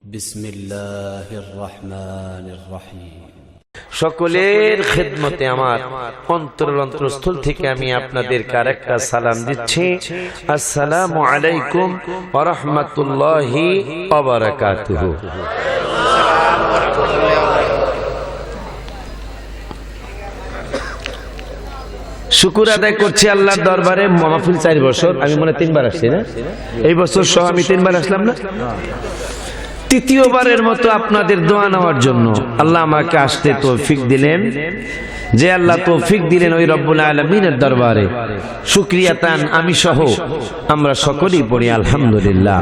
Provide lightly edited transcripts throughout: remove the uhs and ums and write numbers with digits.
বিসমিল্লাহির রহমানির রহিম। সকলের খেদমতে আমার অন্তরস্থল থেকে আমি আপনাদেরকে আরেকটা সালাম দিচ্ছি। আসসালামু আলাইকুম ওয়া রাহমাতুল্লাহি ওয়া বারাকাতুহু। শুকর আদায় করছি আল্লাহর দরবারে। মাহফিল 4 বছর, আমি মনে 3 বার আসছি না? এই বছর সহ আমি 3 বার আসলাম না? তৃতীয়বারের মতো আপনাদের দোয়া নেওয়ার জন্য আল্লাহ আমাকে আসতে তৌফিক দিলেন। যে আল্লাহ তৌফিক দিলেন ওই রব্বুল আলামিনের দরবারে শুকরিয়া তান আমি সহ আমরা সকলেই পড়ি আলহামদুলিল্লাহ।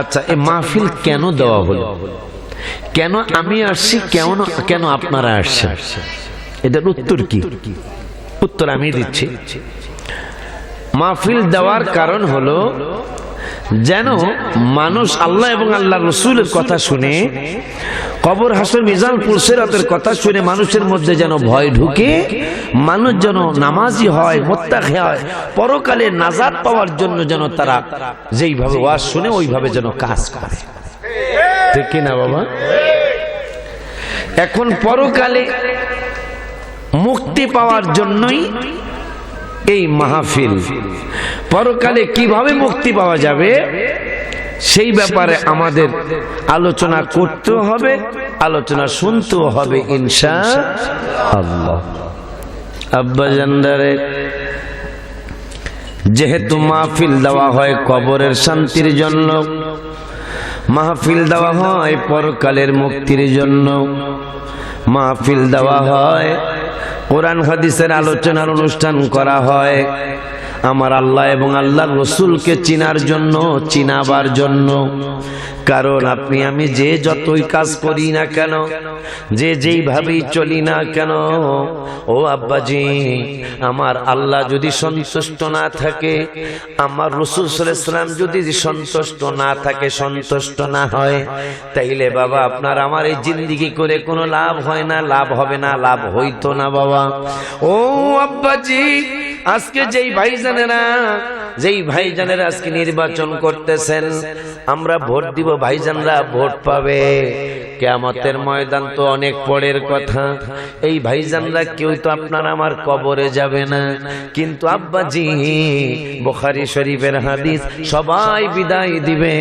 আচ্ছা, এই মাহফিল কেন দেওয়া হলো, কেন আমি আসছি, কেন আপনারা আসছেন, এটার উত্তর কি? উত্তর আমি দিচ্ছি। মাহফিল দেওয়ার কারণ হলো যেন মানুষ আল্লাহ এবং আল্লাহ রসুলের কথা শুনে, কবর হাসর মিজান পুলসিরাতের কথা শুনে মানুষের মধ্যে যেন ভয় ঢুকে, মানুষ যেন নামাজি হয়, মুত্তাকি হয়, পরকালে নাজাত পাওয়ার জন্য যেন তারা যেইভাবে ওয়াজ শুনে ওইভাবে যেন কাজ করে। ঠিক কি না বাবা? এখন পরকালে মুক্তি পাওয়ার জন্যই এই মাহফিল। পরকালে কিভাবে মুক্তি পাওয়া যাবে সেই ব্যাপারে আমাদের আলোচনা করতে হবে, আলোচনা শুনতেও হবে ইনশাআল্লাহ। আব্বা জানদারে, যেহেতু মাহফিল দেওয়া হয় কবরের শান্তির জন্য, মাহফিল দেওয়া হয় পরকালের মুক্তির জন্য, মাহফিল দেওয়া হয় কোরআন হাদিসের আলোচনার অনুষ্ঠান করা হয় আমার আল্লাহ এবং আল্লাহর রসুলকে চিনার জন্য, চিনাবার জন্য। কারণ আপনি আমি যে যতই কাজ করি না কেন, যে যেইভাবেই চলি না কেন, ও আব্বাজি, আমার আল্লাহ যদি সন্তুষ্ট না থাকে, আমার রাসূল সাল্লাল্লাহু আলাইহি ওয়াসাল্লাম যদি সন্তুষ্ট না থাকে, সন্তুষ্ট না হয়, তাইলে বাবা আপনার আমার এই জিন্দেগি করে কোনো লাভ হয় না, লাভ হবে না, লাভ হইতো না বাবা। ও আব্বাজি, আজকে যেই ভাইজানেরা আজকে নির্বাচন করতেছেন, আমরা ভোট দিব, ভাইজানরা ভোট পাবে। কিয়ামতের ময়দান তো অনেক পরের কথা। এই ভাইজানরা কেউ তো আপনার আমার কবরে যাবে না, কিন্তু আব্বাজি বুখারী শরীফের হাদিস, সবাই বিদায় দিবে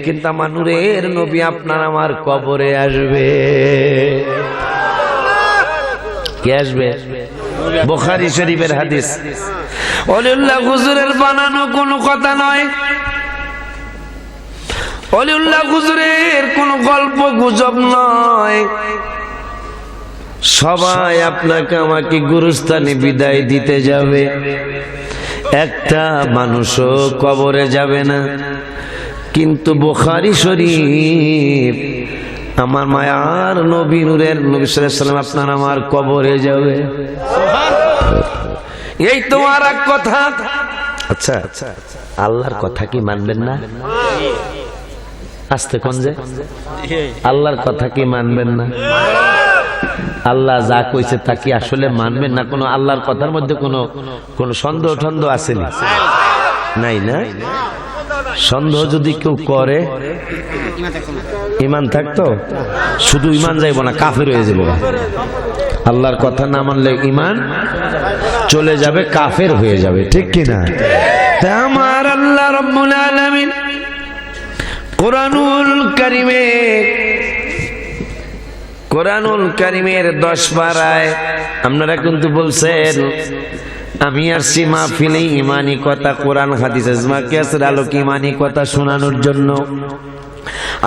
কিন্তু আমার নূরের নবী আপনার আমার কবরে আসবে। কে আসবে? বুখারী শরীফের হাদিস। ওলিউল্লাহ হুজুরের বানানো কোনো কথা নয়, ওলিউল্লাহ হুজুরের কোনো গল্প গুজব নয়। সবাই আপনাকে আমাকে গুরুস্থানে বিদায় দিতে যাবে, একটা মানুষও কবরে যাবে না। কিন্তু বুখারী শরীফ, আমার মায়ার নবী নূরের নবী সাল্লাল্লাহু আলাইহি ওয়াসাল্লাম আপনার আমার কবরে যাবে। এই তো আর এক কথা। আচ্ছা, আল্লাহর কথা কি মানবেন না? আস্তে কোন যে আল্লাহর কথা কি মানবেন না? আল্লাহ যা কইছে তা কি আসলে মানবেন না? কোনো আল্লাহর কথার মধ্যে কোনো সন্দেহ টন্দেহ আছে নাই না? সন্দেহ যদি কেউ করে, ইমান থাকতো, শুধু ইমান যাইব না, কাফের হয়ে যাবে। আল্লাহর কথা না মানলে ইমান চলে যাবে, কাফের হয়ে যাবে। ঠিক কিনা? আমার আল্লাহ রাব্বুল আলামিন কোরআনুল কারীমের 10 পারায় আপনারা কিন্তু বলছেন আমি আসছি মাহফিলে ইমানি কথা, কোরআন হাদিস ইজমা কিয়াসের আলোকে ইমানি কথা শোনানোর জন্য।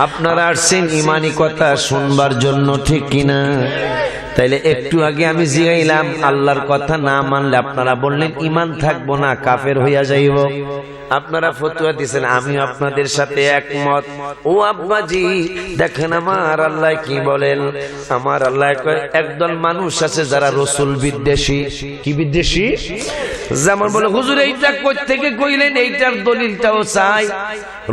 আপনারা আসছেন ইমানি কথা শুনবার জন্য, ঠিক কিনা? তাইলে একটু আগে আমি জিগাইলাম আল্লাহর কথা না মানলে আপনারা বললেন ইমান থাকবো না, কাফের হইয়া যাইব। আপনারা ফতোয়া দিয়েছেন, আমি আপনাদের সাথে একমত। ও আব্বাজি, দেখেন আমার আল্লাহ কি বলেন। আমার আল্লাহ একদল মানুষ আছে যারা রসুল বিদ্বেষী। কি বিদ্বেষী? যেমন বলে হুজুর এইটা কই থেকে কইলেন, এইটার দলিলটাও চাই।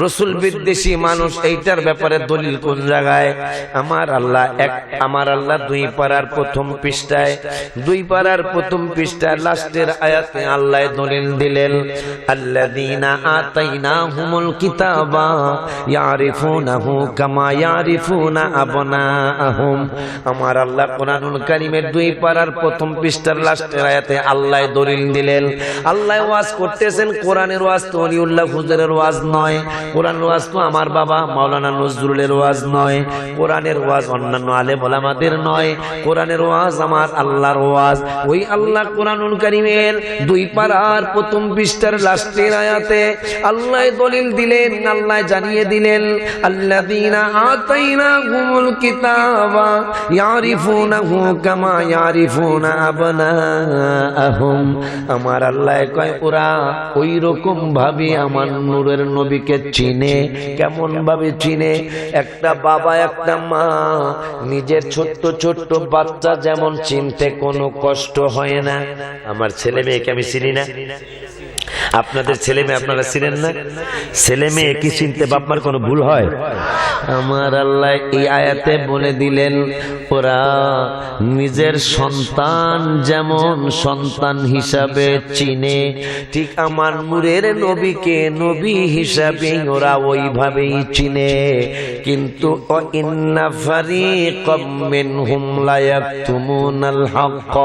রাসূল বিদ্বেষী মানুষ, এইটার ব্যাপারে দলিল কোন জায়গায়? আমার আল্লাহ 2 পারার প্রথম পৃষ্ঠায়, 2 পারার প্রথম পৃষ্ঠায় লাস্টের আয়াতে আল্লাহ দলিল দিলেন, আল্লাযীনা আতাইনাহুমুল কিতাবা ইয়ারিফুনাহু কামা ইয়ারিফুনা আবনাআহুম। আমার আল্লাহ কোরআনুল কারীমের 2 পারার প্রথম পৃষ্ঠার লাস্টের আয়াতে আল্লাহ দলিল দিলেন। আল্লাহ ওয়াজ করতেছেন, কোরআনের ওয়াজ তো ওলিউল্লাহ হুজুরের ওয়াজ নয়, কোরআনের ওয়াজ তো আমার বাবা মাওলানা নজরুলের ওয়াজ নয়, কোরআনের ওয়াজ অন্যান্য আলেম ওলামাদের নয়, কোরআনের ওয়াজ আমার আল্লাহর ওয়াজ। ওই আল্লাহ কোরআনুল কারীমের 2 পারার প্রথম পৃষ্ঠার লাস্টের আয়াতে আল্লাহ দলিল দিলেন, আল্লাহ জানিয়ে দিলেন, আল্লাযীনা আতাইনাহুমুল কিতাবা ইয়ারিফুনাহু কামা ইয়ারিফুনা আবনাআহুম। আমার আল্লাহ কয় ওরা ওই রকম ভাবে আমার নূরের নবীকে চিনে। কেমন ভাবে চিনে? একটা বাবা একটা মা নিজের ছোট্ট ছোট্ট বাচ্চা যেমন চিনতে কোনো কষ্ট হয় না। আমার ছেলে মেয়েকে আমি চিনি না, আপনাদের ছেলে মেয়ে আপনারা চিনেন না? ছেলে মেয়ে কি চিনতে বাপমার কোনো ভুল হয়? আমার আল্লাহ এই আয়াতে বলে দিলেন, ওরা নিজের সন্তান যেমন সন্তান হিসাবে চিনে, ঠিক আমার নূরের নবীকে নবী হিসাবে ওরা ওইভাবেই চিনে। কিন্তু ইন্না ফারিকাম মিনহুম লা ইয়াকতুমুনাল হক,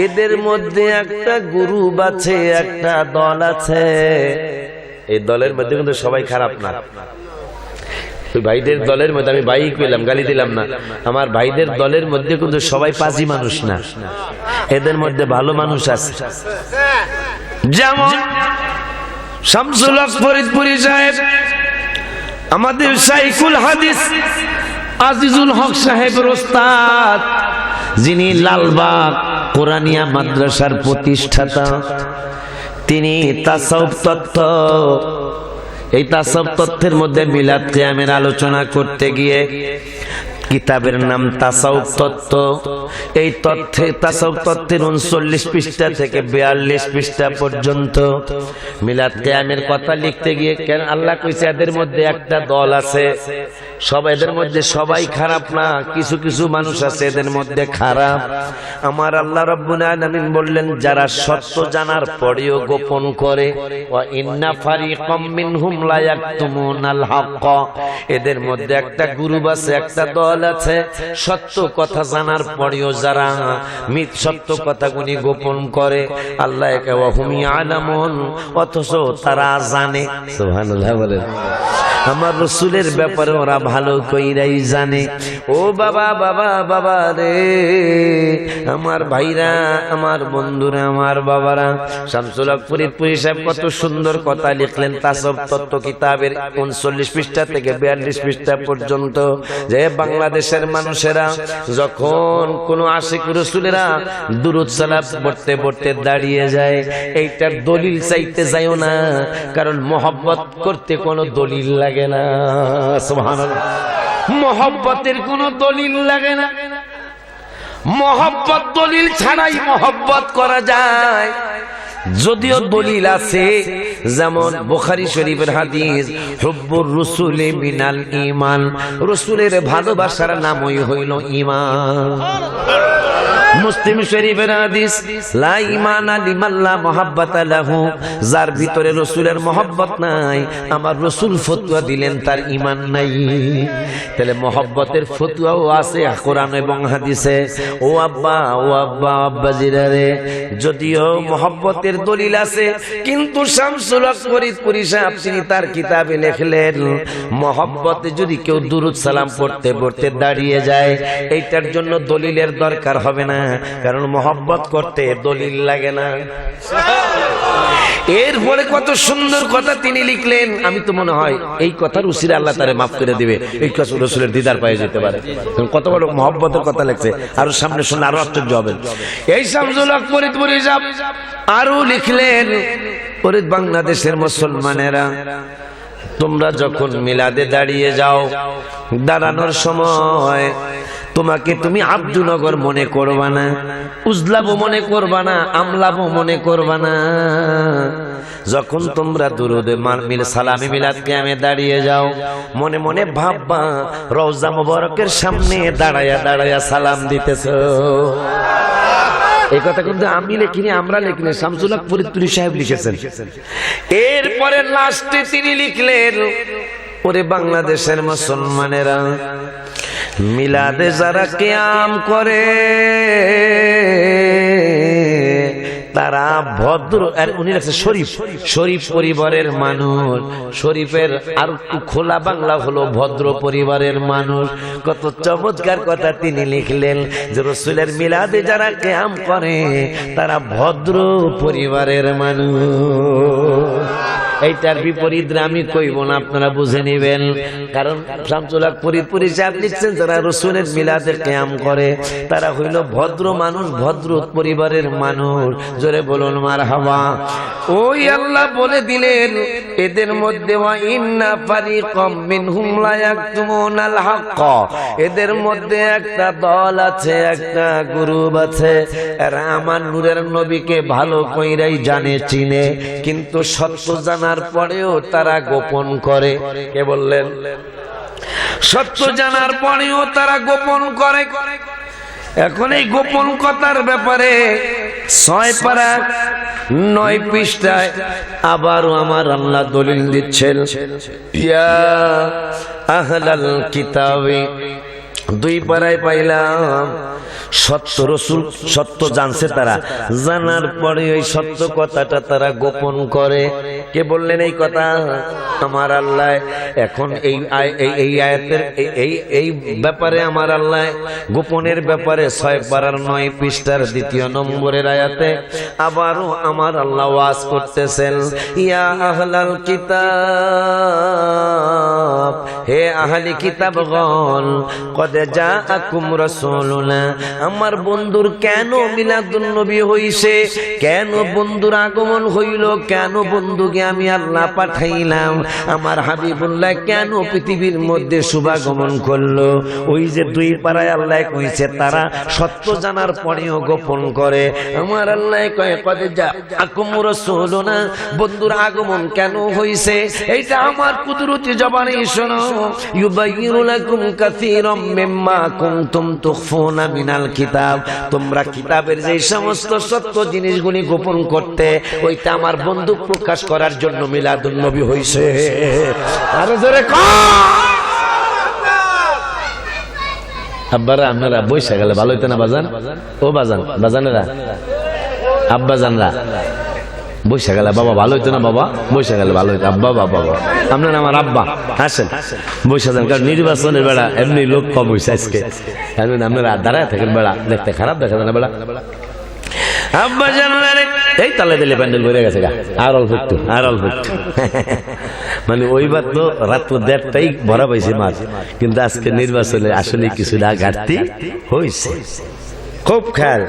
এদের মধ্যে একটা গ্রুপ আছে, একটা দল আছে। এই দলের মধ্যে কিন্তু সবাই খারাপ না। ভাইদের দলের মধ্যে, আমি ভাই কইলাম, গালি দিলাম না, আমার ভাইদের দলের মধ্যে কিন্তু সবাই পাজি মানুষ না, এদের মধ্যে ভালো মানুষ আছে। যেমন শামসুল হক ফরিদপুরি সাহেব, আমাদের শাইখুল হাদিস আজিজুল হক সাহেবের ওস্তাদ, যিনি লালবাগ কোরআনিয়া মাদ্রাসার প্রতিষ্ঠাতা, তিনি তাসাউফ তত্ত্ব, এই তাসাউফ তত্ত্বের মধ্যে মিলাদ কিয়ামের আলোচনা করতে গিয়ে কিতাবের নাম তাসাউফ তত্ত্ব। এই তথ্যে তাসাউফ তত্ত্বের 39 পৃষ্ঠা থেকে 42 পৃষ্ঠা পর্যন্ত মিলাদ কিয়ামের কথা লিখতে গিয়ে, কেন আল্লাহ কইছে এদের মধ্যে একটা দল আছে, সবাই এদের মধ্যে সবাই খারাপ না, কিছু কিছু মানুষ আছে এদের মধ্যে খারাপ। আমার আল্লাহ রাব্বুল আলামিন বললেন, যারা সত্য জানার পরেও গোপন করে, ওয়া ইন্না ফারিকাম মিনহুম লা ইয়াকতুমুনাল হক, এদের মধ্যে একটা গ্রুপ আছে, একটা দল আছে, সত্য কথা জানার পরেও যারা সত্য কথাগুলি গোপন করে। আল্লাহ একে ওয়া হুম ইয়ালামুন, অথচ তারা জানে। সুবহানাল্লাহ বলেন। আমার রাসূলের ব্যাপারে ওরা ভালো কইরাই জানে। ও বাবা বাবা বাবা রে, আমার ভাইরা, আমার বন্ধুরা, আমার বাবারা, শামসুল হক ফরিদপুরি সাহেব কত সুন্দর কথা লিখলেন তাসাউফ তত্ত্ব কিতাবের 39 পৃষ্ঠা থেকে 42 পৃষ্ঠা পর্যন্ত, যে বাংলাদেশের মানুষেরা যখন কোন আশিক রাসূলেরা দুরূদ সালাম পড়তে পড়তে দাঁড়িয়ে যায়, এইটার দলিল চাইতে যায়ও না, কারণ মহব্বত করতে কোনো দলিল লাগে না। সুবহানাল্লাহ। মহব্বতের কোনো দলিল লাগে না, মহব্বত দলিল ছাড়াই মহব্বত করা যায়। যদিও দলিল আছে, যেমন বুখারী শরীফের হাদিস, হুব্বুর রাসূলি মিনাল ঈমান, রাসূলের ভালোবাসার নামই হইল ঈমান। মুসলিম শরীফের হাদিস, লা ঈমানা লিমান লা মুহাব্বাতা লাহু, যার ভিতরে রাসূলের মহব্বত নাই, আমার রাসূল ফতোয়া দিলেন তার ঈমান নাই। তাহলে মহব্বতের ফতোয়াও আছে কোরআন এবং হাদিসে। ও আব্বা, ও আব্বা, আব্বাজিরা রে, যদিও মহব্বতের দলিল আছে, কিন্তু শামসুল হক ফরিদপুরি সাহেব তিনি তার কিতাবে লিখলেন, মহব্বতে যদি কেউ দুরূদ সালাম পড়তে পড়তে দাঁড়িয়ে যায়, এইটার জন্য দলিলের দরকার হবে না, কারণ মহব্বত করতে দলিল লাগে না। এরপরে কত সুন্দর কথা তিনি লিখলেন, আমি তো মনে হয় এই কথার উসিলে আল্লাহ তারে মাফ করে দিবে, এই রাসূলের দিদার পায়ে যেতে পারে। কত বড় মহব্বতের কথা লিখছে, আরো সামনে শুনলে আরো আশ্চর্য হবেন। এই শামসুল হক ফরিদপুরি সাহেব আরো লিখলেন, ওরে বাংলাদেশের মুসলমানেরা, তোমরা যখন মিলাদে দাঁড়িয়ে যাও, দাঁড়ানোর সময় তোমাকে তুমি আব্দুনগর মনে করবা না, উজলাবো মনে করবা না, আমলাবো মনে করবা না। যখন তোমরা দুরুদে মিল সালামি মিলাদ কিয়ামে দাঁড়িয়ে যাও, মনে মনে ভাববা রওজা মুবারকের সামনে দাঁড়ায়া দাঁড়ায়া সালাম দিতেছো। এই কথা কিন্তু আমি লিখিনি, আমরা লিখিনি, শামসুল হক ফরিদপুরি সাহেব লিখেছেন। এরপরে লাস্টে তিনি লিখলেন, ওরে বাংলাদেশের মুসলমানেরা, মিলাদে যারা কিয়াম করে তারা ভদ্র, আর উনি আছে শরীফ, শরীফ পরিবারের মানুষ। শরীফের আর খোলা বাংলা হলো ভদ্র পরিবারের মানুষ। কত চমৎকার কথা তিনি লিখলেন যে রাসূলের মিলাদে যারা কিয়াম করে তারা ভদ্র পরিবারের মানুষ। এইটার বিপরীত আমি কইব না, আপনারা বুঝে নেবেন। কারণ শামসুল হক ফরিদপুরি সাহেব লিখছেন যারা রাসূলের মিলাদে কিয়াম করে তারা হইল ভদ্র মানুষ, ভদ্র পরিবারের মানুষ। জোরে বলুন মারহাবা। ওই আল্লাহ বলে দিলেন এদের মধ্যে ওয়া ইন্না ফারিকাম মিনহুম লা ইয়াকতুমুনাল হক, এদের মধ্যে একটা দল আছে, একটা গ্রুপ আছে, এরা আমার নূরের নবীকে ভালো কইরাই জানে, চিনে, কিন্তু সত্য জানার পরেও তারা গোপন করে। কে বললেন? সত্য জানার পরেও তারা গোপন করে। এখন এই গোপন কথার ব্যাপারে 6 পারা 9 পৃষ্ঠায় আবারও আমার আল্লাহ দলিল দিচ্ছেন, ইয়া আহলাল কিতাবে। 2 পারায় পাইলাম সত্য রসুল সত্য জানছে, তারা জানার পরে ওই সত্য কথাটা তারা গোপন করে। কে বললেন এই কথা? আমার আল্লাহ। এখন এই আয়াতের এই ব্যাপারে আমার আল্লাহ গোপনের ব্যাপারে 6 পারার 9 পৃষ্ঠার 2 নম্বরের আয়াতে আবারও আমার আল্লাহ ওয়াজ করতেছেন, ইয়া আহলাল কিতাব, হে আহলি কিতাবগণ, কদ জাআকুম রাসূলুনা, আমার বন্ধুর কেন মিলাদুন নবী হইছে, কেন বন্ধুর আগমন হইল, কেন বন্ধুকে আমি আল্লাহ পাঠাইলাম, আমার হাবিবুল্লাহ কেন পৃথিবীর মধ্যে শুভাগমন করলো। ওই যে 2 পারায় আল্লাহ কইছে তারা সত্য জানার পরেও গোপন করে। আমার আল্লাহ কয় কদ জাআকুম রাসূলুনা, বন্ধুর আগমন কেন হইছে এইটা আমার কুদরতি জবানে শোনো। ইউবাইয়িনু লাকুম কাসীরাম মিম্মা কুনতুম তুখফুনা মিনাল কিতাব, তোমরা কিতাবের যে সমস্ত সত্য জিনিসগুলি গোপন করতে, ওইটা আমার বন্ধু প্রকাশ করার জন্য মিলাদুন নবী হইছে। আরো জোরে আব্বারা, আপনারা বইসা গেলে ভালো হইতো না বাজান? ও বাজান, বাজানেরা, আব্বা জানরা বইসা গেলে বাবা ভালো হইতো না? বাবা বইসা গেলে ভালো হইতো। আব্বা বাবা, আপনার আমার আব্বা, আসেন বইসা যান। কারণ নির্বাচনের বেড়া এমনি লোক কম হয়েছে আজকে, আপনারা দাঁড়ায় থাকেন, বেড়া দেখতে খারাপ দেখা যায় না বেড়া। আব্বা জানারে এই তালে দিলে প্যান্ডেল ভরে গেছে গা, আর অল্প একটু, আর অল্প একটু। মানে ওইবার তো রাত 1:30টাই ভরা পাইছে মাছ, কিন্তু আজকে নির্বাচনে আসলে কিছুটা ঘাটতি হয়েছে। খুব খেয়াল।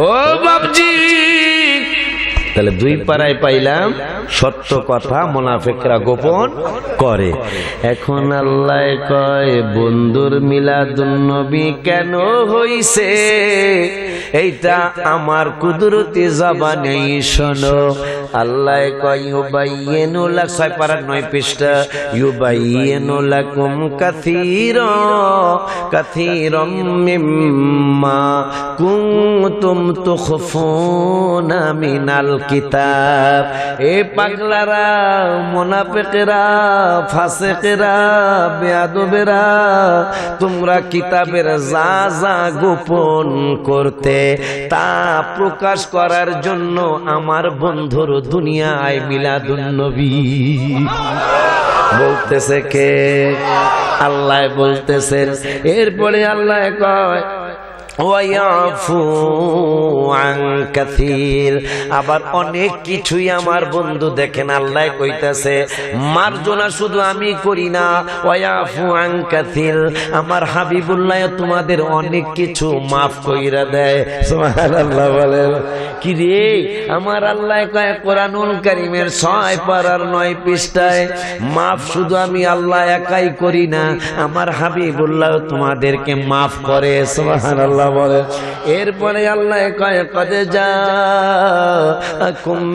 ও বাবজি, তাহলে 2 পারায় পাইলাম সত্য কথা মুনাফিকরা গোপন করে। এখন আল্লাহ কয় বন্ধুর মিলাদুন নবী কেন হইছে এইটা আমার কুদরতি জবানে শোনো। আল্লাহ কয় ইউবাইয়িনু লাক, 6 পারা 9 পৃষ্ঠা, ইউবাইয়িনু লাকুম কাসীরাম মিম্মা কুনতুম তুখফুনা মিনাল কিতাব। এ পাগলারা, মুনাফিকরা, ফাসিকরা, বেয়াদবেরা, তোমরা কিতাবের যা যা গোপন করতে তা প্রকাশ করার জন্য আমার বন্ধুর দুনিয়ায় মিলাদুন নবী বলতেছে। কে? আল্লাহ বলতেছেন। এরপরে আল্লাহ কয় ওয়ায়াফু আন কাসীর। আবার অনেক কিছুই আমার বন্ধু দেখেন আল্লাহ কইতাছে মার্জনা শুধু আমি করি না, ওয়ায়াফু আন কাসীর, আমার হাবিবুল্লাহ তোমাদের অনেক কিছু মাফ কইরা দেয়। সুবহানাল্লাহ বলেন। কি রে আমার আল্লাহ কয় কোরআনুল কারীমের 6 পারার 9 পৃষ্ঠায়, মাফ শুধু আমি আল্লাহ একাই করি না, আমার হাবিবুল্লাহ তোমাদেরকে মাফ করে। সুবহানাল্লাহ বলে। এরপরে আল্লাহ কয় কদ জাআকুম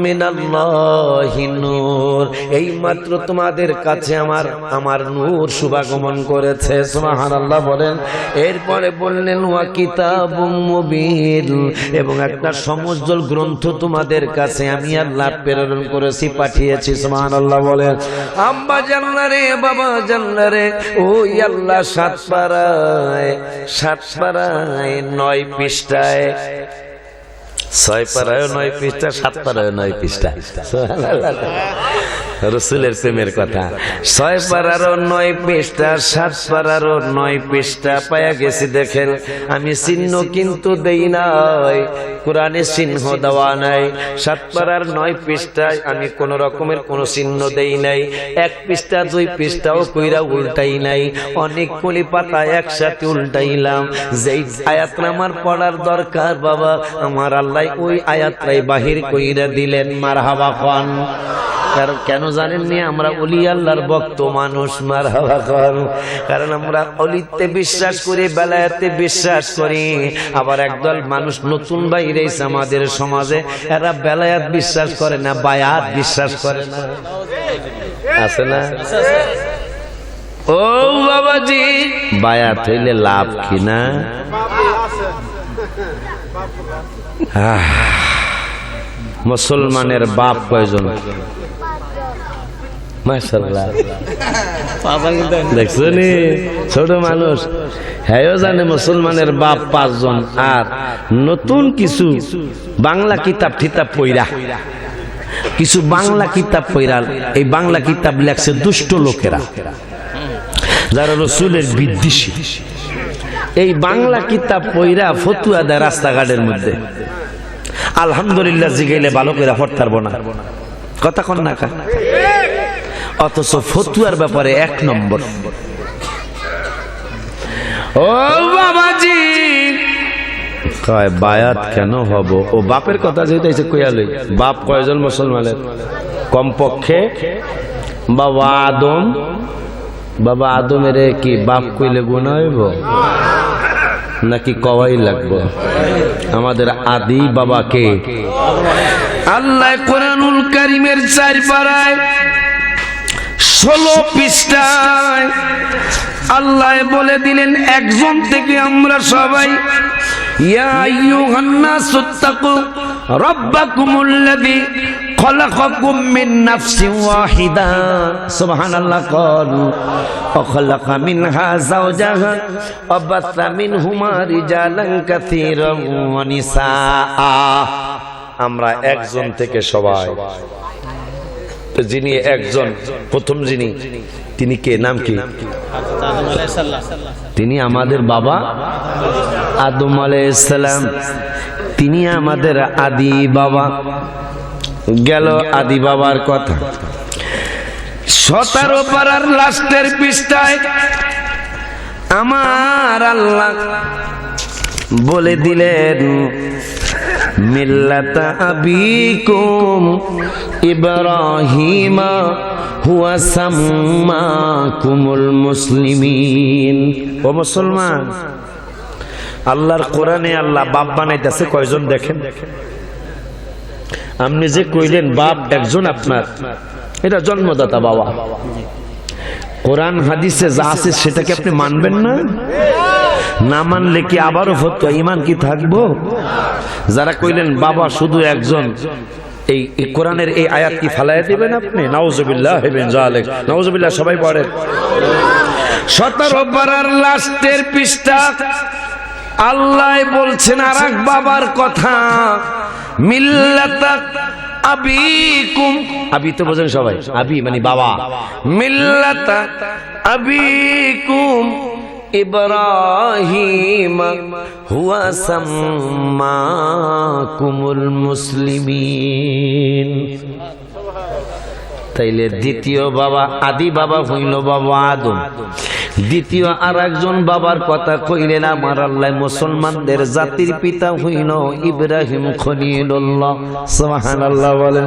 মিনাল্লাহি নূর, এই মাত্র তোমাদের কাছে আমার নূর শুভাগমন করেছে। সুবহানাল্লাহ বলেন। এরপরে বললেন ওয়া কিতাবুম মুবিন, এবং একটা সমুজ্জ্বল গ্রন্থ তোমাদের কাছে আমি আল্লাহ প্রেরণ করেছি, পাঠিয়েছি। সুবহানাল্লাহ বলেন। আম্মা জান্নারে বাবা জান্নারে, ওই আল্লাহ 7 পারায় 9 পৃষ্ঠায়, 6 পারায় 9 পৃষ্ঠা, 7 পারায় 9 পৃষ্ঠা। রসুলের প্রেমের কথা। 6 পারারও 9 পৃষ্ঠা, 7 পারারও 9 পৃষ্ঠা পায়া গেছি। দেখেন আমি চিহ্ন কিন্তু দেই নাই, কোরআনে চিহ্ন দেওয়া নাই। 7 পারার 9 পৃষ্ঠায় আমি কোন রকমের কোন চিহ্ন দেই নাই। 1 পৃষ্ঠা 2 পৃষ্ঠাও কইরা উল্টাই নাই, অনেক কলি পাতা একসাথে উল্টাইলাম। যেই আয়াতটা আমার পড়ার দরকার বাবা, আমার আল্লাহ ওই আয়াতটাই বাহির কইরা দিলেন। মারহাবা খান। কারণ কেন জানেননি, আমরা ওলি আল্লাহর ভক্ত মানুষ। মারহাবা খান। কারণ আমরা অলিতে বিশ্বাস করি, বেলায়েতে বিশ্বাস করি। আবার একদল মানুষ নতুন বাইরে আমাদের সমাজে, এরা বেলায়েত বিশ্বাস করে না, বায়াত বিশ্বাস করে না। আছে না? ও বাবাজি, বায়াত হইলে লাভ কিনা? মুসলমানের বাপ কয়জন? মাশাআল্লাহ, দেখছো নি? ছোট মানুষ হ্যাঁ জানে মুসলমানের বাপ 5 জন। আর নতুন কিছু বাংলা কিতাব ঠিতাব পইরা, কিছু বাংলা কিতাব পইরা, এই বাংলা কিতাব লেখছে দুষ্ট লোকেরা যারা রসুলের বিদ্বেষী। এই বাংলা কিতাব পইরা ফতুয়া দেয় রাস্তাঘাটের মধ্যে। আলহামদুলিল্লাহ জিগাইলে ভালো করে পড়তে পারবো না, কথা কন না। অথচ ফতুয়ার ব্যাপারে 1 নম্বর। ও বাবাজি কয় বায়াত কেন হব? ও বাপের কথা যেহেতু এসে কইয়ালই, বাপ কয়জন মুসলমানের? কমপক্ষে বাবা আদম। বাবা আদমের কি বাপ কইলে গুনাহ হইব নাকি কওয়াই লাগবে? আমাদের আদি বাবাকে আল্লাহ কোরআনুল কারীমের 4 পারায় 16 পৃষ্ঠায় আল্লাহ বলে দিলেন, একজন থেকে আমরা সবাই, ইয়া আইয়ুহান নাসুত্তাকু রাব্বাকুমুল্লাযী খলাকাকুম মিন নাফসিন ওয়াহিদা। সুবহানাল্লাহ। ক্বালু ওয়া খলাকা মিনহা যাওজাহা ওয়া বাসা মিনহুমা রিজালান কাসীরান ওয়া নিসাআ। আমরা একজন থেকে সবাই, যিনি একজন প্রথম যিনি, তিনি কে? নাম কি? তিনি আমাদের বাবা আদম আলাইহিস সালাম। তিনি আমাদের আদি বাবা। গেল আদি বাবার কথা। 17 পারার লাস্টের পৃষ্ঠায় আমার আল্লাহ বলে দিলেন, মিল্লাতা আবিকুম ইব্রাহিমা হুয়া সাম্মাকুমুল মুসলিমিন। ও মুসলমান, আল্লাহর কোরআনে আল্লাহ বাপ বানাইতেছে কয়জন দেখেন। আপনি যে কইলেন বাপ একজন আপনার, এটা জন্মদাতা বাবা। কোরআন হাদিসে যা আছে সেটাকে আপনি মানবেন না? না মানলে কি আবারও ফতোয়া, ঈমান কি থাকবো? যারা কইলেন বাবা শুধু একজন, এই কোরআনের এই আয়াত কি ফালাইয়া দিবেন আপনি? নাউজুবিল্লাহ মিন যালিক। নাউজুবিল্লাহ। সবাই পড়েন। 17 পারার লাস্টের পৃষ্ঠা আল্লাহ বলছেন আরেক বাবার কথা, মিল্লাতা আবিকুম। আবি তো বোঝেন সবাই, আবি মানে বাবা। মিল্লাতা আবিকুম ইব্রাহিম হুয়া সাম্মাকুমুল মুসলিমিন। তাইলে দ্বিতীয় বাবা, আদি বাবা হইল বাবা আদম। দ্বিতীয় আর একজন বাবার কথা কইলেন আমার আল্লাহ, মুসলমানদের জাতির পিতা হইল ইব্রাহিম খলিলুল্লাহ। সুবহানাল্লাহ বলেন।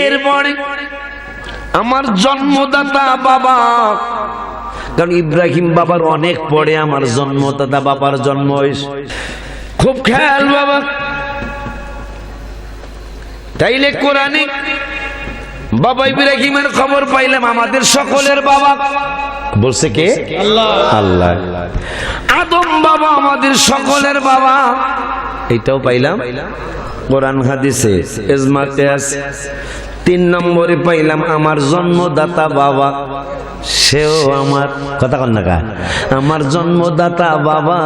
এরপরে আমার জন্মদাতা বাবা, কারণ ইব্রাহিম বাবার অনেক পরে আমার জন্মদাতা বাবার জন্ম হয়েছে। খুব খেয়াল বাবা। তাইলে কোরআনে বাবা ইব্রাহিমের খবর পাইলাম, আমাদের সকলের বাবা বলছে কে? আল্লাহ। আল্লাহ। আদম বাবা আমাদের সকলের বাবা, এইটাও পাইলাম কোরআন হাদিসে ইজমাতে আছে। 3 নম্বরে পাইলাম আমার জন্মদাতা বাবা, সেও আমার কথা কন না, আমার জন্মদাতা বাবা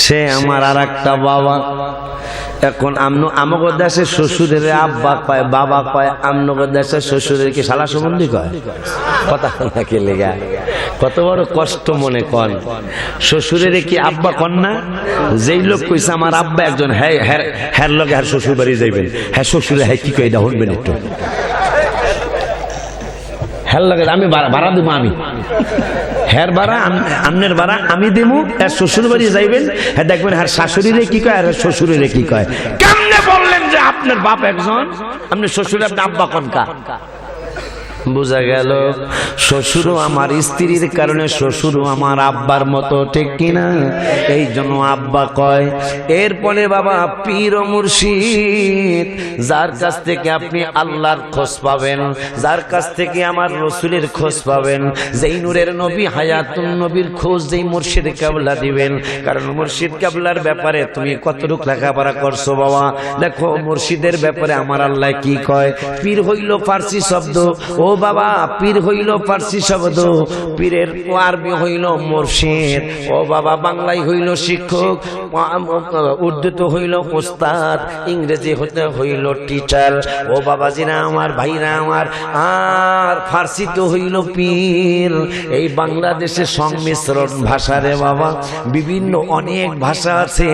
সে আমার আর একটা বাবা। এখন আমাকে দেশে শ্বশুরের আব্বা কয়, বাবা কয়, আমনগর দেশে শ্বশুরের কি শালা সম্বন্ধী কয়? কথা না কে লেগা, কত বড় কষ্ট মনে কর। শ্বশুরের কি আব্বা কন না? যেই লোক কইছে আমার আব্বা একজন, হ্যাঁ হ্যাঁ হ্যাঁ লগে হ্যাঁ শ্বশুর বাড়ি যাইবেন, হ্যাঁ শ্বশুরে হ্যাঁ কি কয় এটা শুনবেন একটু, হ্যাঁ লাগে আমি ভাড়া দিব, আমি হ্যার ভাড়া আমনের ভাড়া আমি দেবো, আর শ্বশুর বাড়ি যাইবেন, হ্যাঁ দেখবেন হ্যাঁ শাশুড়িরে কি কয় আর শ্বশুরের কি কয়। কেমনে বললেন যে আপনার বাপ একজন, আপনি শ্বশুর আপনি আব্বা কনকা? বোঝা গেল শ্বশুরও আমার স্ত্রীর কারণে শ্বশুরও আমার আব্বার মতো, ঠিক কিনা? এই জন্য আব্বা কয়। এরপরে বাবা পীর ও মুর্শিদ, যার কাছ থেকে আপনি আল্লাহর খোঁজ পাবেন, যার কাছ থেকে আমার রসুলের খোঁজ পাবেন, যেই নূরের নবী হায়াতুন নবীর খোঁজ যেই মুর্শিদ কেবলা দিবেন। কারণ মুর্শিদ কেবলার ব্যাপারে তুমি কতটুকু লেখাপড়া করছো বাবা? দেখো মুর্শিদের ব্যাপারে আমার আল্লাহ কি কয়। পীর হইল ফার্সি শব্দ, ও বাবা পীর হইল ফার্সি শব্দ, পীরের আরবি হইল মুর্শিদ। ও বাবা বাংলায় হইল শিক্ষক, উর্দুতে হইল ওস্তাদ, ইংরেজি হতে হইল টিচার। ও বাবাজিরা আমার, ভাইরা আমার, আর ফার্সিতে হইল পীর। এই বাংলাদেশে সংমিশ্রণ ভাষা রে বাবা, বিভিন্ন অনেক ভাষা আছে।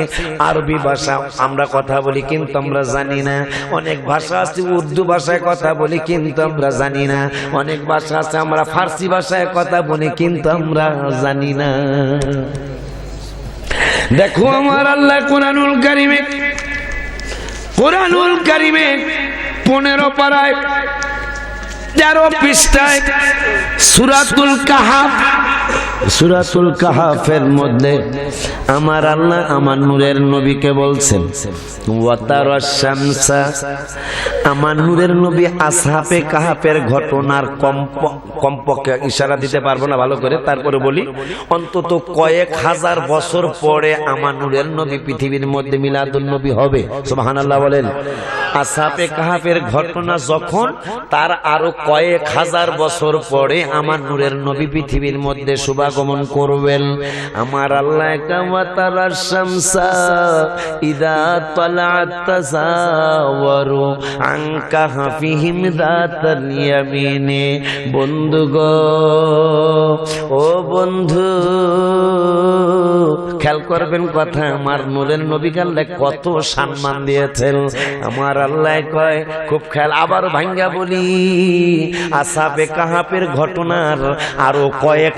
আরবি ভাষা আমরা কথা বলি কিন্তু আমরা জানি না, অনেক ভাষা আছে উর্দু ভাষায় কথা বলি কিন্তু আমরা জানি না, অনেক ভাষা আছে আমরা ফার্সি ভাষায় কথা বলি কিন্তু আমরা জানি না। দেখো আমার আল্লাহ কোরআনুল কারিমে 15 পারায় 13 পৃষ্ঠায় সূরাতুল কাহাফ, সূরাতুল কাহাফের মধ্যে আমার আল্লাহ আমার নূরের নবীকে বলছেন, ওয়াতারাশ শামসা, আমার নূরের নবী আসহাবে কাহাফের ঘটনার কমপক্ষে ইশারা দিতে পারবো না ভালো করে, তারপরে বলি অন্তত কয়েক হাজার বছর পরে আমার নূরের নবী পৃথিবীর মধ্যে মিলাদুন নবী হবে। সুবহানাল্লাহ বলেন। আসহাবে কাহাফের ঘটনা যখন, তার আরো কয়েক হাজার বছর পরে আমার নূরের নবী পৃথিবীর মধ্যে শুভাগমন করবেন। আমার আল্লাহ ওয়াতারাশ শামসা ইযা তালাআত তাযাওয়ারু আন কাহফিহিম যাতাল ইয়ামিনে। বন্ধু গো, ও বন্ধু খেয়াল করবেন কথা, আমার নূরের নবীকে আল্লাহ কত সম্মান দিয়েছেন। আমার আল্লাহ কয় খুব খেয়াল, আবার ভাঙ্গা বলি, আসহাবে কাহাফের ঘটনার আরো কয়েক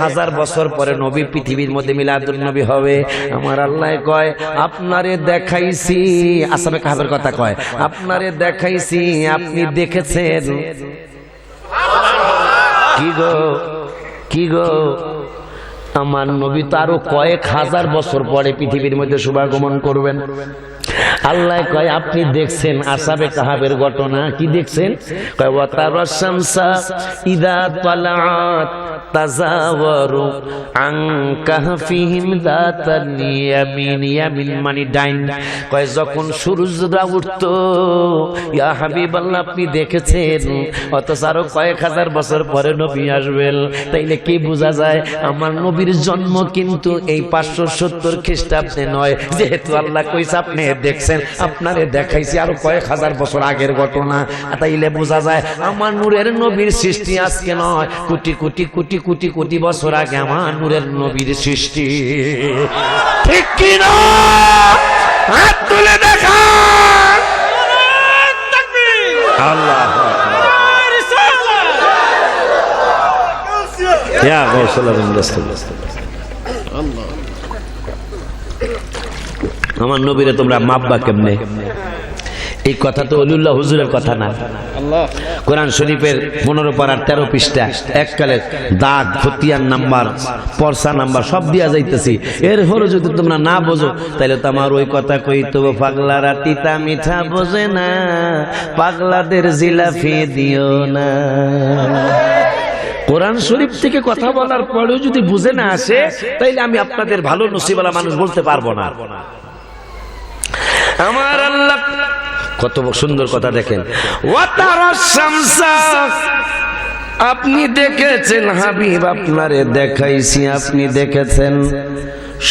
হাজার বছর পরে নবী পৃথিবীর মধ্যে মিলাদুন নবী হবে। আমার আল্লাহ কয় আপনারে দেখাইছি, আসহাবে কাহাফের কথা কয়, আপনারে দেখাইছি আপনি দেখেছেন। কি গো আমার নবী তো আরো কয়েক হাজার বছর পরে পৃথিবীর মধ্যে শুভাগমন করবেন। আল্লাহ কয় আপনি দেখছেন আসহাবে কাহাফের ঘটনা? কি দেখছেন? কয় ওয়াতারাশ শামসা ইযা তালাআত তাযাওয়ারু আন কাহফিহিম যাতাল ইয়ামিন। ইয়ামিন মানে ডাইন। কয় যখন সূর্যটা উঠতো, ইয়া হাবিবাল্লাহ আপনি দেখেছেন, অথচ আরো কয়েক হাজার বছর পরে নবী আসবেন। তাইলে কি বোঝা যায় আমার নবীর জন্ম কিন্তু এই 570 খ্রিস্টাব্দে নয়, যেহেতু আল্লাহ কইছে আপনি দেখছেন দেখছেন, আপনারে দেখাইছি আরো কয়েক হাজার বছর আগের ঘটনা। তাইলে বোঝা যায় আমার নূরের নবীর সৃষ্টি আজকে নয়, কোটি কোটি কোটি কোটি কোটি বছর আগে আমার নূরের নবীর সৃষ্টি। ঠিক কি না? হাত তুলে দেখা। আল্লাহ আমার নবীরে তোমরা মাপবা কেমনে? এই কথা তো অলিউল্লাহ হুজুরের কথা না। কোরআন শরীফের 15 পারার 13 পৃষ্ঠা এককালে দাগ খতিয়ান নাম্বার পরসা নাম্বার সব দিয়া যাইতেছি। এর হলো যদি তোমরা না বোঝো তাহলে তো আমার ওই কথা কই তো, পাগলারা তিতা মিঠা বোঝে না, পাগলাদের জিলাফি দিও না। কোরআন শরীফ থেকে কথা বলার পরেও যদি বুঝে না আসে তাইলে আমি আপনাদের ভালো নসিবওয়ালা মানুষ বলতে পারবো না। আমার আল্লাহ কত সুন্দর কথা দেখেন। আপনি দেখেছেন হাবিব, আপনারে দেখাইছি, আপনি দেখেছেন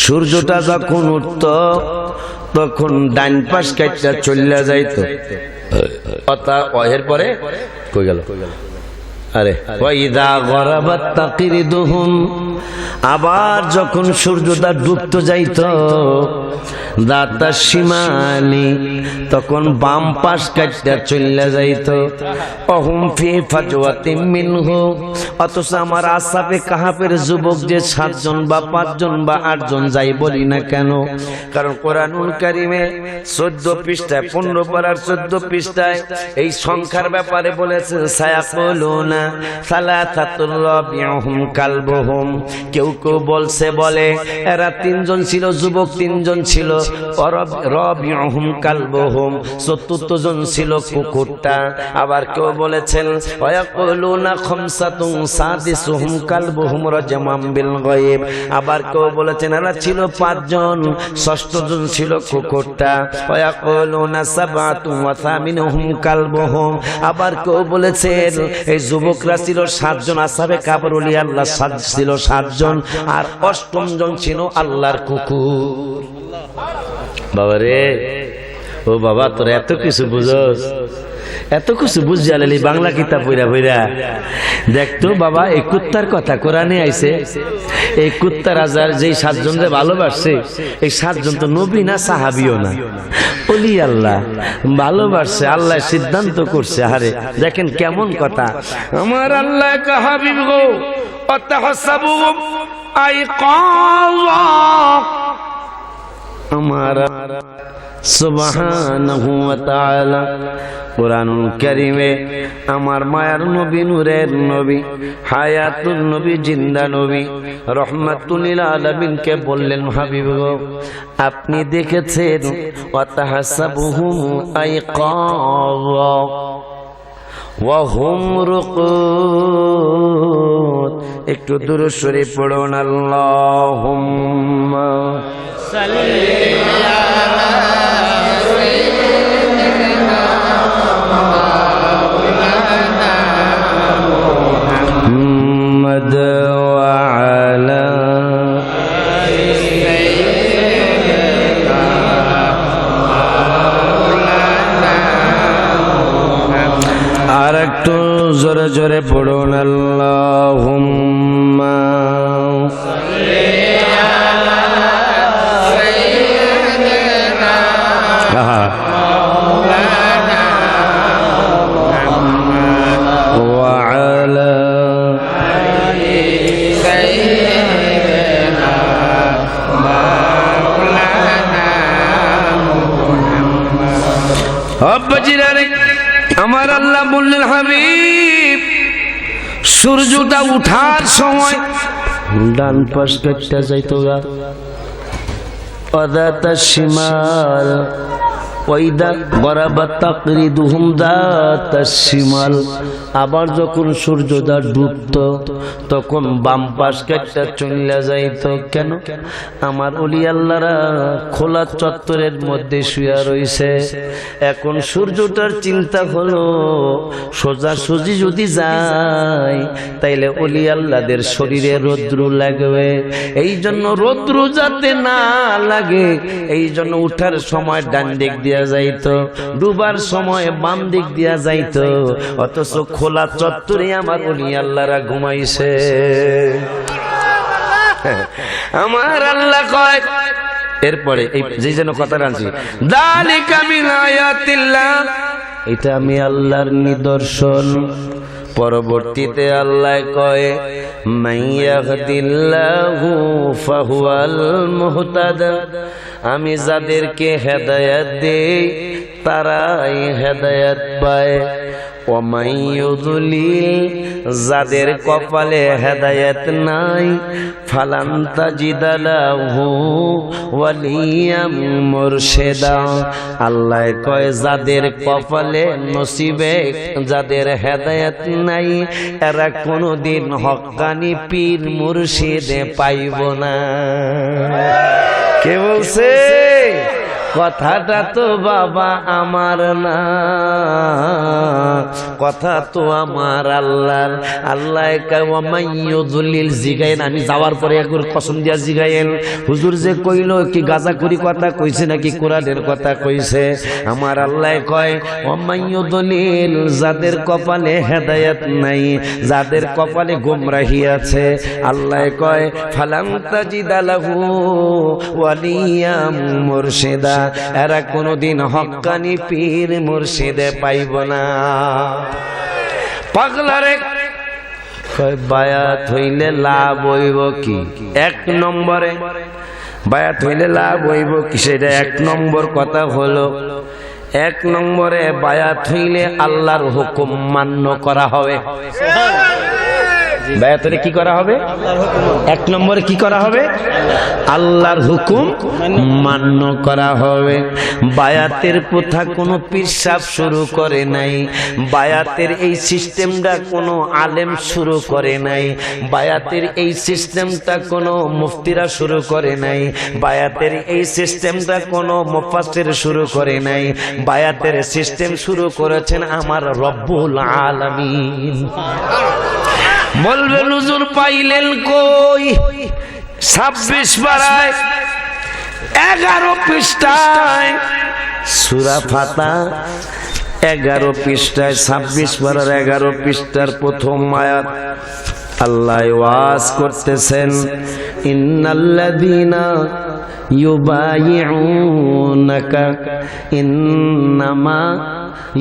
সূর্যটা যখন উঠত তখন ডান পাশ কাইটা চলে যাইতো। এরপরে কই গেল? আরে ওয়াইদা গরাবাত তাকরিদুহুম, আবার যখন সূর্যটা ডুবতে যাইত দাতা শিমালি তখন বাম পাশ কাটটা চলে যাইত। অহুম ফি ফাজওয়াতিম মিনহু, অথচ আমার আসহাবে কাহাফের যুবক যে 7 জন বা 5 জন বা 8 জন যাই বলি না কেন, কারণ কোরআনুল কারীমে 14 পৃষ্ঠায় 15 পারার 14 পৃষ্ঠায় এই সংখ্যার ব্যাপারে বলেছেন সায়াকুলুনা সালাতাতুর রাবিউহুম কালবুহুম। কেউ কেউ বলে এরা 3 জন ছিল যুবক, 3 জন ছিল রাবিউহুম কালবুহুম, চতুর্থ জন ছিল কুকুরটা। আবার কেউ বলেছেন ওয়ায়াকুলুনা খামসাতুন সাদিসুহুম কালবুহুম রাজমান বিল গায়ব। আবার কেউ বলেছেন এরা ছিল 5 জন, ষষ্ঠ জন ছিল কুকুরটা। ওয়ায়াকুলুনা সাবআতুন ওয়া থামিনুহুম কালবুহুম। আবার কেউ বলেছেন এই যুবকরা ছিল 7 জন, আসহাবে কাফর ওলি আল্লাহ ছিল 7 জন, আর 8ম জন ছিল আল্লাহর কুকুর। বাবা রে, ও বাবা তোর এত কিছু বুঝোস, এত কিছু বুঝালি বাংলা কিতাব পইরা পইরা দেখতো। বাবা এই কুত্তার কথা কোরআনে আইছে, এই কুত্তা রাজার যেই 7 জনরে ভালোবাসছে এই 7 জন তো নবী না, সাহাবিও না, ওলি আল্লাহ ভালোবাসছে, আল্লাহ সিদ্ধান্ত করছে। আরে দেখেন কেমন কথা। আমার আল্লাহ হাবিব গো অতাহসাবু আইকাযা, আমার সুবহানাহু ওয়া তাআলা কোরআনুল কারীমে আমার মায়ার নবী, নূরের নবী, হায়াতুন নবী, জিন্দা নবী, রহমাতুল লিল আলামিনকে বললেন হাবিব গো আপনি দেখেছেন ওয়া তাহসাবুহুম আইকাযা ওয়া হুম রুকুদ। একটু দুরূদ শরীফ পড়ুন। আল্লাহুম্মা সাল্লি আলা সাইয়্যিদিনা মাওলানা মুহাম্মদ ওয়া আলা আলি সাইয়্যিদিনা মাওলানা মুহাম্মদ। আর একটু জোরে জোরে পড়ুন। আল্লাহুম্মা সাল্লি আলা সাইয়্যিদিনা মাওলানা মুহাম্মদ ওয়া আলা আলি সাইয়্যিদিনা মাওলানা মুহাম্মদ। আব্বাজিরা রে, আমার আল্লাহ বললেন হাবিব সূর্যটা উঠার সময় ডান পাশ কাটতে যাইতো গা ওয়াদাতা শিমাল, ওয়াইদা গরাবাত তাকরিদুহুম দাতা শিমাল। আবার যখন সূর্যটা ডুবত তখন বাম পাশ কাটতে চলে যাইতো। কেন? আমার ওলি আল্লাহরা খোলা চত্বরের মধ্যে শুয়ে রইছে। এখন সূর্যটার চিন্তা হলো সোজাসুজি যদি যায় তাইলে ওলি আল্লাহদের শরীরে রৌদ্র লাগবে, এই জন্য রৌদ্র যাতে না লাগে এই জন্য উঠার সময় ডান দিক দিয়ে দিয়া যাইতো, ডুবার সময় বাম দিক দিয়া যাইতো, অথচ খোলা চত্বরে আমার ওলি আল্লাহরা ঘুমাইছে। আমার আল্লাহ কয়, এরপরে এই যে যেন কথা আনছি, যালিকা মিন আয়াতিল্লাহ, এটা আমি আল্লাহর নিদর্শন। পরবর্তীতে আল্লাহ কয়, মাইয়াহদিল্লাহু ফাহুয়াল মুহতাদা, আমি যাদেরকে হেদায়েত দেই তারাই হেদায়েত পায়। যাদের কপালে হেদায়েত নাই, ফালান তাজিদা লাহু ওয়ালিয়াম মুরশিদা, আল্লাহ কয় যাদের কপালে নসিবে যাদের হেদায়েত নাই, এরা কোনদিন হক্কানি পীর মুর্শিদে পাইব না। কে বলছে? কথাটা তো বাবা আমার না, কথা তো আমার আল্লাহর। আল্লাহ কাওয়ামাইয়ুযলিল জিগাইন, আমি যাওয়ার পরে একবার কসম দিয়া জিগাইন, হুজুর যে কইল কি গাজাকুরি কথা কইছে নাকি কোরআনের কথা কইছে? আমার আল্লাহ কয়, ওয়ামাইয়ুযলিল, যাদের কপালে হেদায়েত নাই, যাদের কপালে গোমরাহি আছে, আল্লাহ কয় ফালান তাজিদা লাহু ওয়ালিয়াম মুরশিদা, এরা কোনদিন হক্কানি পীর মুর্শিদে পাইব না। পাগলারে কয় বায়াত হইলে লাভ হইব কি? এক নম্বরে বায়াত হইলে লাভ হইব কি, সেটা এক নম্বর কথা হলো, এক নম্বরে বায়াত হইলে আল্লাহর হুকুম মান্য করা হবে। বায়াতে কি করা হবে? এক নম্বরে কি করা হবে? আল্লাহর হুকুম মান্য করা হবে। বায়াতের প্রথা কোনো পীরসাব শুরু করে নাই, বায়াতের এই সিস্টেমটা কোনো আলেম শুরু করে নাই, বায়াতের এই সিস্টেমটা কোনো মুফতিরা শুরু করে নাই, বায়াতের এই সিস্টেমটা কোনো মুফাসসির শুরু করে নাই, বায়াতের সিস্টেম শুরু করেছেন আমার রব্বুল আলামিন। বলবেন হুজুর পাইলেন কই? 26 পারায় 11 পৃষ্ঠায় সূরা ফাতা, 11 পৃষ্ঠায় 26 পারার 11 পৃষ্ঠার প্রথম আয়াত আল্লাহ ওয়াজ করতেছেন, ইন্নাল্লাযীনা ইউবাইউনাকা ইন্নামা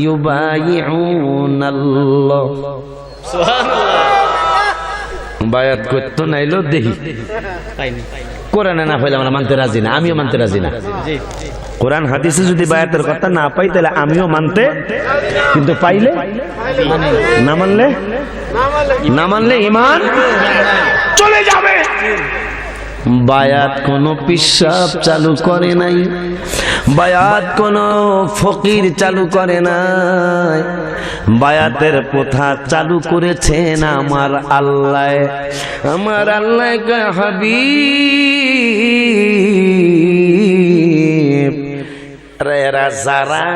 ইউবাইউনাল্লাহ। সুবহানাল্লাহ। বায়াত করতে নাইলো দেখি কোরআনে না পাইলে আমরা মানতে রাজি না, আমিও মানতে রাজি না। কোরআন হাদিসে যদি বায়াতের কথা না পাই তাহলে আমিও মানতে, কিন্তু পাইলে না মানলে ঈমান চলে যাবে। বায়াত কোন পিশাব চালু করে নাই, বায়াত কোন ফকির চালু করে নাই, বায়াতের প্রথা চালু করেছেন আমার আল্লাহ। আমার আল্লাহ কয়, হাবিব এরা যারা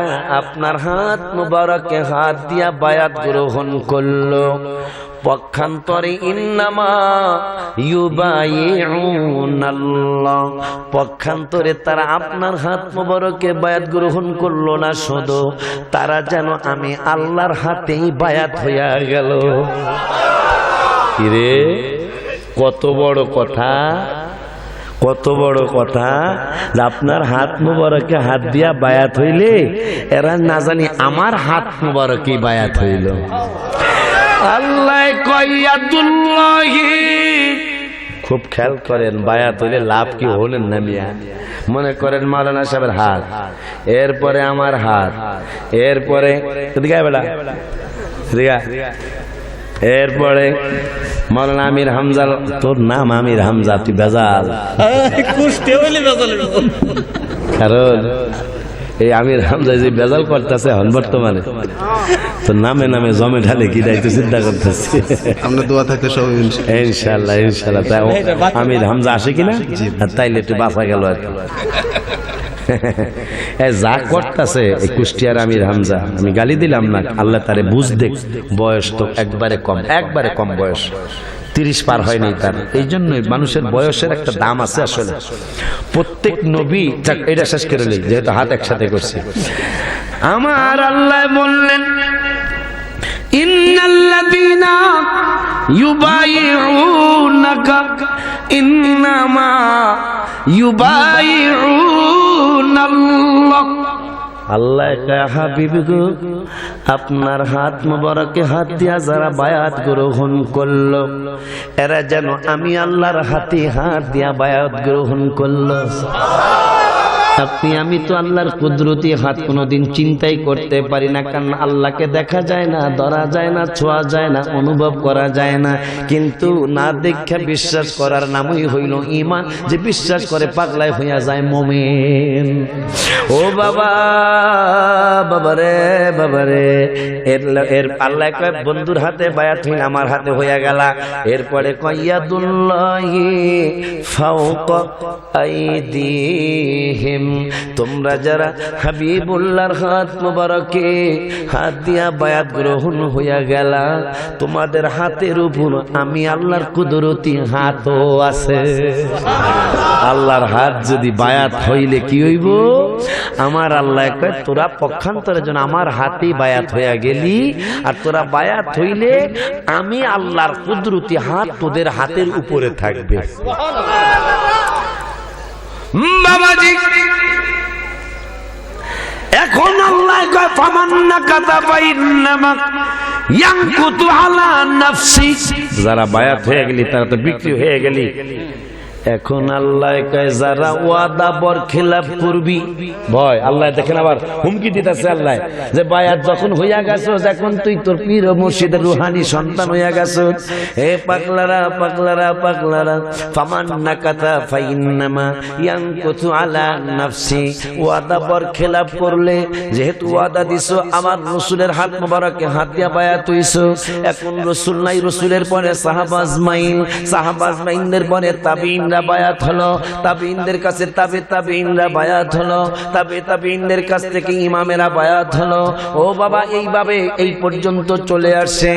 আপনার হাত মুবারকে হাত দিয়া বায়াত গ্রহণ করলো, পক্ষান্তরে ইন্নামা ইউবাইউনাল্লাহ, পক্ষান্তরে তারা আপনার হাত মোবারকে বায়াত গ্রহণ করলো না, শুধু তারা যেন আমি আল্লাহর হাতেই বায়াত হইয়া গেল। কিরে কত বড় কথা, কত বড় কথা! আপনার হাত মুবারকে হাত দিয়া বায়াত হইলে এরা না জানি আমার হাত মুবারকে বায়াত হইল। আল্লাহ কয়াদুল্লাহি, খুব খেয়াল করেন, বায়াত হইলে লাভ কি হলেন না মিয়া? মনে করেন মাওলানা সাহেবের হাত, এরপরে আমার হাত, এরপরে এরপরে মাওলানা আমির হামজা। তোর নাম আমির হামজা, তুই বেজাল, কারণ এই আমির হামজা যে বেজাল করতেছে এখন বর্তমানে, তো নামে নামে জমে ঢালে কি দায়িত্ব চিন্তা করতেছি। আমরা দোয়া থাকতে সব ইনশাআল্লাহ ইনশাআল্লাহ। তাই আমির হামজা আসে কিনা, তাইলে একটু বাঁচা গেল আর কি। যা করতেছে এই কুষ্টিয়ার আমির হামজা, আমি গালি দিলাম না, আল্লাহ তারে বুঝ দেখ, বয়স তো একবারে কম, একবারে কম বয়স, 30 পার হয় নাই তার। এই জন্যই মানুষের বয়সের একটা দাম আছে আসলে। প্রত্যেক নবী, এটা শেষ করে নেই যেহেতু হাত একসাথে করছে। আমার আল্লাহ বললেন ইন্নাল্লাযীনা ইউবাইউনাকা ইন্নামা ইউবাইউনাল্লাহ। আল্লাহ কয় হাবিব গো, আপনার হাত মোবারকে হাত দিয়া যারা বায়াত গ্রহণ করলো এরা যেন আমি আল্লাহর হাতে হাত দিয়া বায়াত গ্রহণ করলো। আপনি আমি তো আল্লাহর কুদরতি হাত কোনোদিন চিন্তাই করতে পারি না, কারণ আল্লাহকে দেখা যায় না, ধরা যায় না, ছোঁয়া যায় না, অনুভব করা যায় না। কিন্তু না দেখা বিশ্বাস করার নামই হইল ঈমান। যে বিশ্বাস করে পাগলায় হইয়া যায় মুমিন। ও বাবা, বাবারে বাবারে, এর আল্লাহ কয় বন্ধুর হাতে বায়াত হইল, আমার হাতে হইয়া গেলা। এরপরে কয় ইয়াদুল্লাহি ফাওকা আইদিহিম, তোমরা যারা হাবিবুল্লাহর হাত মোবারকে হাত দিয়া বায়াত গ্রহণ হইয়া গেলা, তোমাদের হাতের উপর আমি আল্লাহর কুদরতি হাতও আছে। আল্লাহর হাত যদি বায়াত হইলে কি হইব? আমার আল্লাহ কয় তোরা পক্ষান্তরের জন্য আমার হাতেই বায়াত হইয়া গেলি, আর তোরা বায়াত হইলে আমি আল্লাহর কুদরতি হাত তোদের হাতের উপরে থাকবে। বাবাজি, এখন আল্লাহ কয় ফামান্না কাতাবা ইন্নামা ইয়ানকুতু আলা নাফসি, যারা বায়াত হয়ে গেলি তারা তো বিক্রি হয়ে গেলি। এখন আল্লাহ কয় যারা ওয়াদা বরখিলাফ করবি, ভয় আল্লাহ দেখেন আবার হুমকি দিতেছে আল্লাহ যে বায়াত যখন হইয়া গেছো, যখন তুই তোর পীর মুর্শিদের রুহানি সন্তান হইয়া গেছো, হে পাগলারা পাগলারা পাগলারা, ফামান্না কাতাবা ইন্নামা ইয়ানকুতু আলা নাফসি, ওয়াদা বরখিলাফ করলে, যেহেতু ওয়াদা দিছো আমার রাসূলের হাত মোবারকে হাত দিয়া বায়াত হইছো, এখন রাসূল নাই, রাসূলের পরে সাহাবা আজমাইন, সাহাবা আজমাইনদের পরে তাবিঈনরা বায়াত হলো, তাবিঈনদের কাছে তাবিঈনরা বায়াত হলো, তাবিঈনদের কাছ থেকে ইমামেরা বায়াত হলো। ও বাবা, এইভাবে এই পর্যন্ত চলে আসে।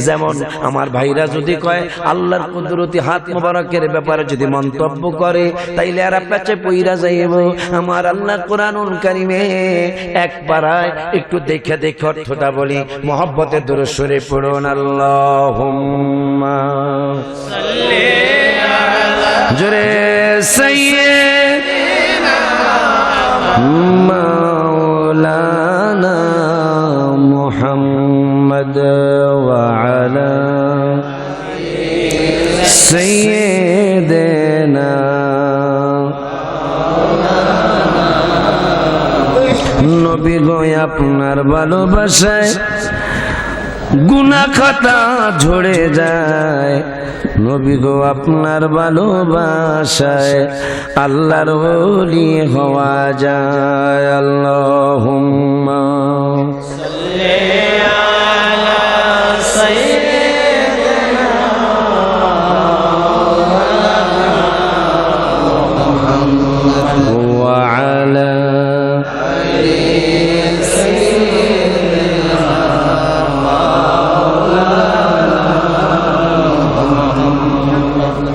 যেমন আমার ভাইরা যদি কয় আল্লাহর কুদরতি হাত মোবারকের ব্যাপারে যদি মন্তব্য করে, তাইলে আর পেছে পইরা যাইব। আমার আল্লাহ কোরআনুল কারীমে এক পারায় একটু দেখে দেখে অর্থটা বলি, মহব্বতে দরুদ শরীফ পড়ুন। আল্লাহুম্মা সাল্লি জোরে সাইয়্যিদিনা মাওলানা মুহাম্মদ ওয়া আলা সাইয়্যিদিনা। নবী গো আপনার ভালোবাসায় গুনাহ খাতা ঝরে যায়, নবী গো আপনার ভালোবাসায় আল্লাহর ওলি হওয়া যায়। আল্লাহুম্মা সাল্লি আলা সাইয়্যিদিনা মুহাম্মদ ওয়া আলা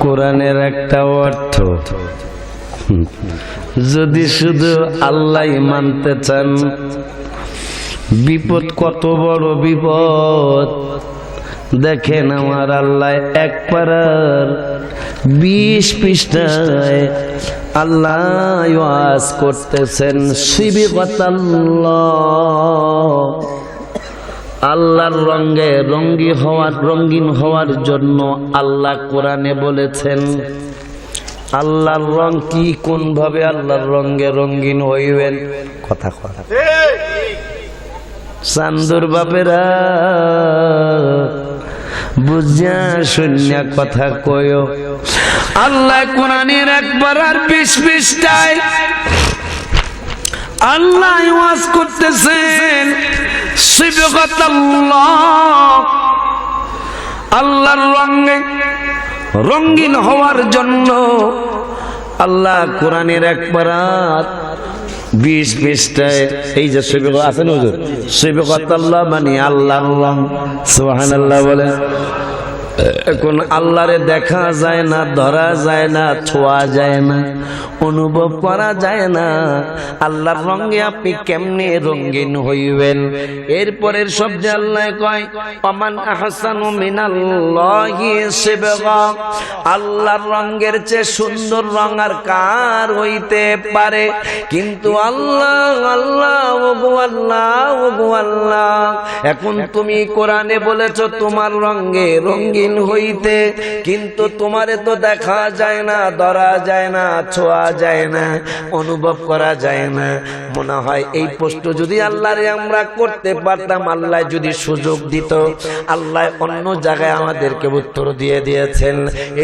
কোরআনের একটা অর্থ, যদি শুধু আল্লাহ মানতে চান, বিপদ কত বড় বিপদ। দেখেন আমার আল্লাহ এক পারার 20 পৃষ্ঠায় আল্লাহ ওয়াজ করতেছেন সিবগাতাল্লাহ, আল্লাহর রঙে রঙিন হওয়ার জন্য আল্লাহ কোরআনে বলেছেন। আল্লাহর রং কি, কোন ভাবে আল্লাহর রঙে রঙিন হইবেন? কথা কথা চান্দুর বাপেরা বুঝা শূন্য কথা কয়। আল্লাহ কোরআনের একবার আর 20 পৃষ্ঠায় আল্লাহ ওয়াজ করতেছেন সিবগাতাল্লাহ, আল্লাহর রঙে রঙিন হওয়ার জন্য আল্লাহ কোরআনের একবার 20 পৃষ্ঠায় এই যে সিবগা আছে না হুজুর, সিবগাতাল্লাহ মানে আল্লাহর রং। সুবহানাল্লাহ বলেন। এখন আল্লাহরে দেখা যায় না, ধরা যায় না, ছোঁয়া যায় না, অনুভব করা যায় না। আল্লাহর রঙে আপনি কেমনে রঙিন হইবেন? এরপরের শব্দে আল্লাহ কয় ওমান আহসানু মিনাল্লাহি সিবগা, আল্লাহর রঙের চেয়ে সুন্দর রং আর কার হইতে পারে? কিন্তু আল্লাহ আল্লাহ ওগো আল্লাহ ওগো আল্লাহ, এখন তুমি কোরআনে বলেছো তোমার রঙে রঙিন হইতে, কিন্তু তোমারে তো দেখা যায় না, ধরা যায় না, ছোঁয়া যায় না, অনুভব করা যায় না। মনে হয় এই প্রশ্ন যদি আল্লাহরে আমরা করতে পারতাম, আল্লাহ যদি সুযোগ দিত, আল্লাহ অন্য জায়গায় আমাদেরকে উত্তর দিয়ে দিয়েছেন।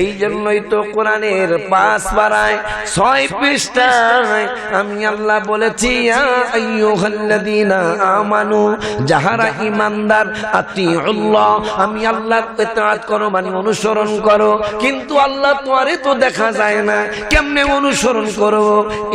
এই জন্যই তো কোরআনের 5 পারায় 6 পৃষ্ঠায় আমি আল্লাহ বলেছি ইয়া আইয়ুহাল্লাযীনা আমানু, যাহারা ঈমানদার, আতিউল্লাহ, আমি আল্লাহর ইতাআত করো মানে অনুসরণ করো। কিন্তু আল্লাহ তোমারে তো দেখা যায় না, কেমনে অনুসরণ করো?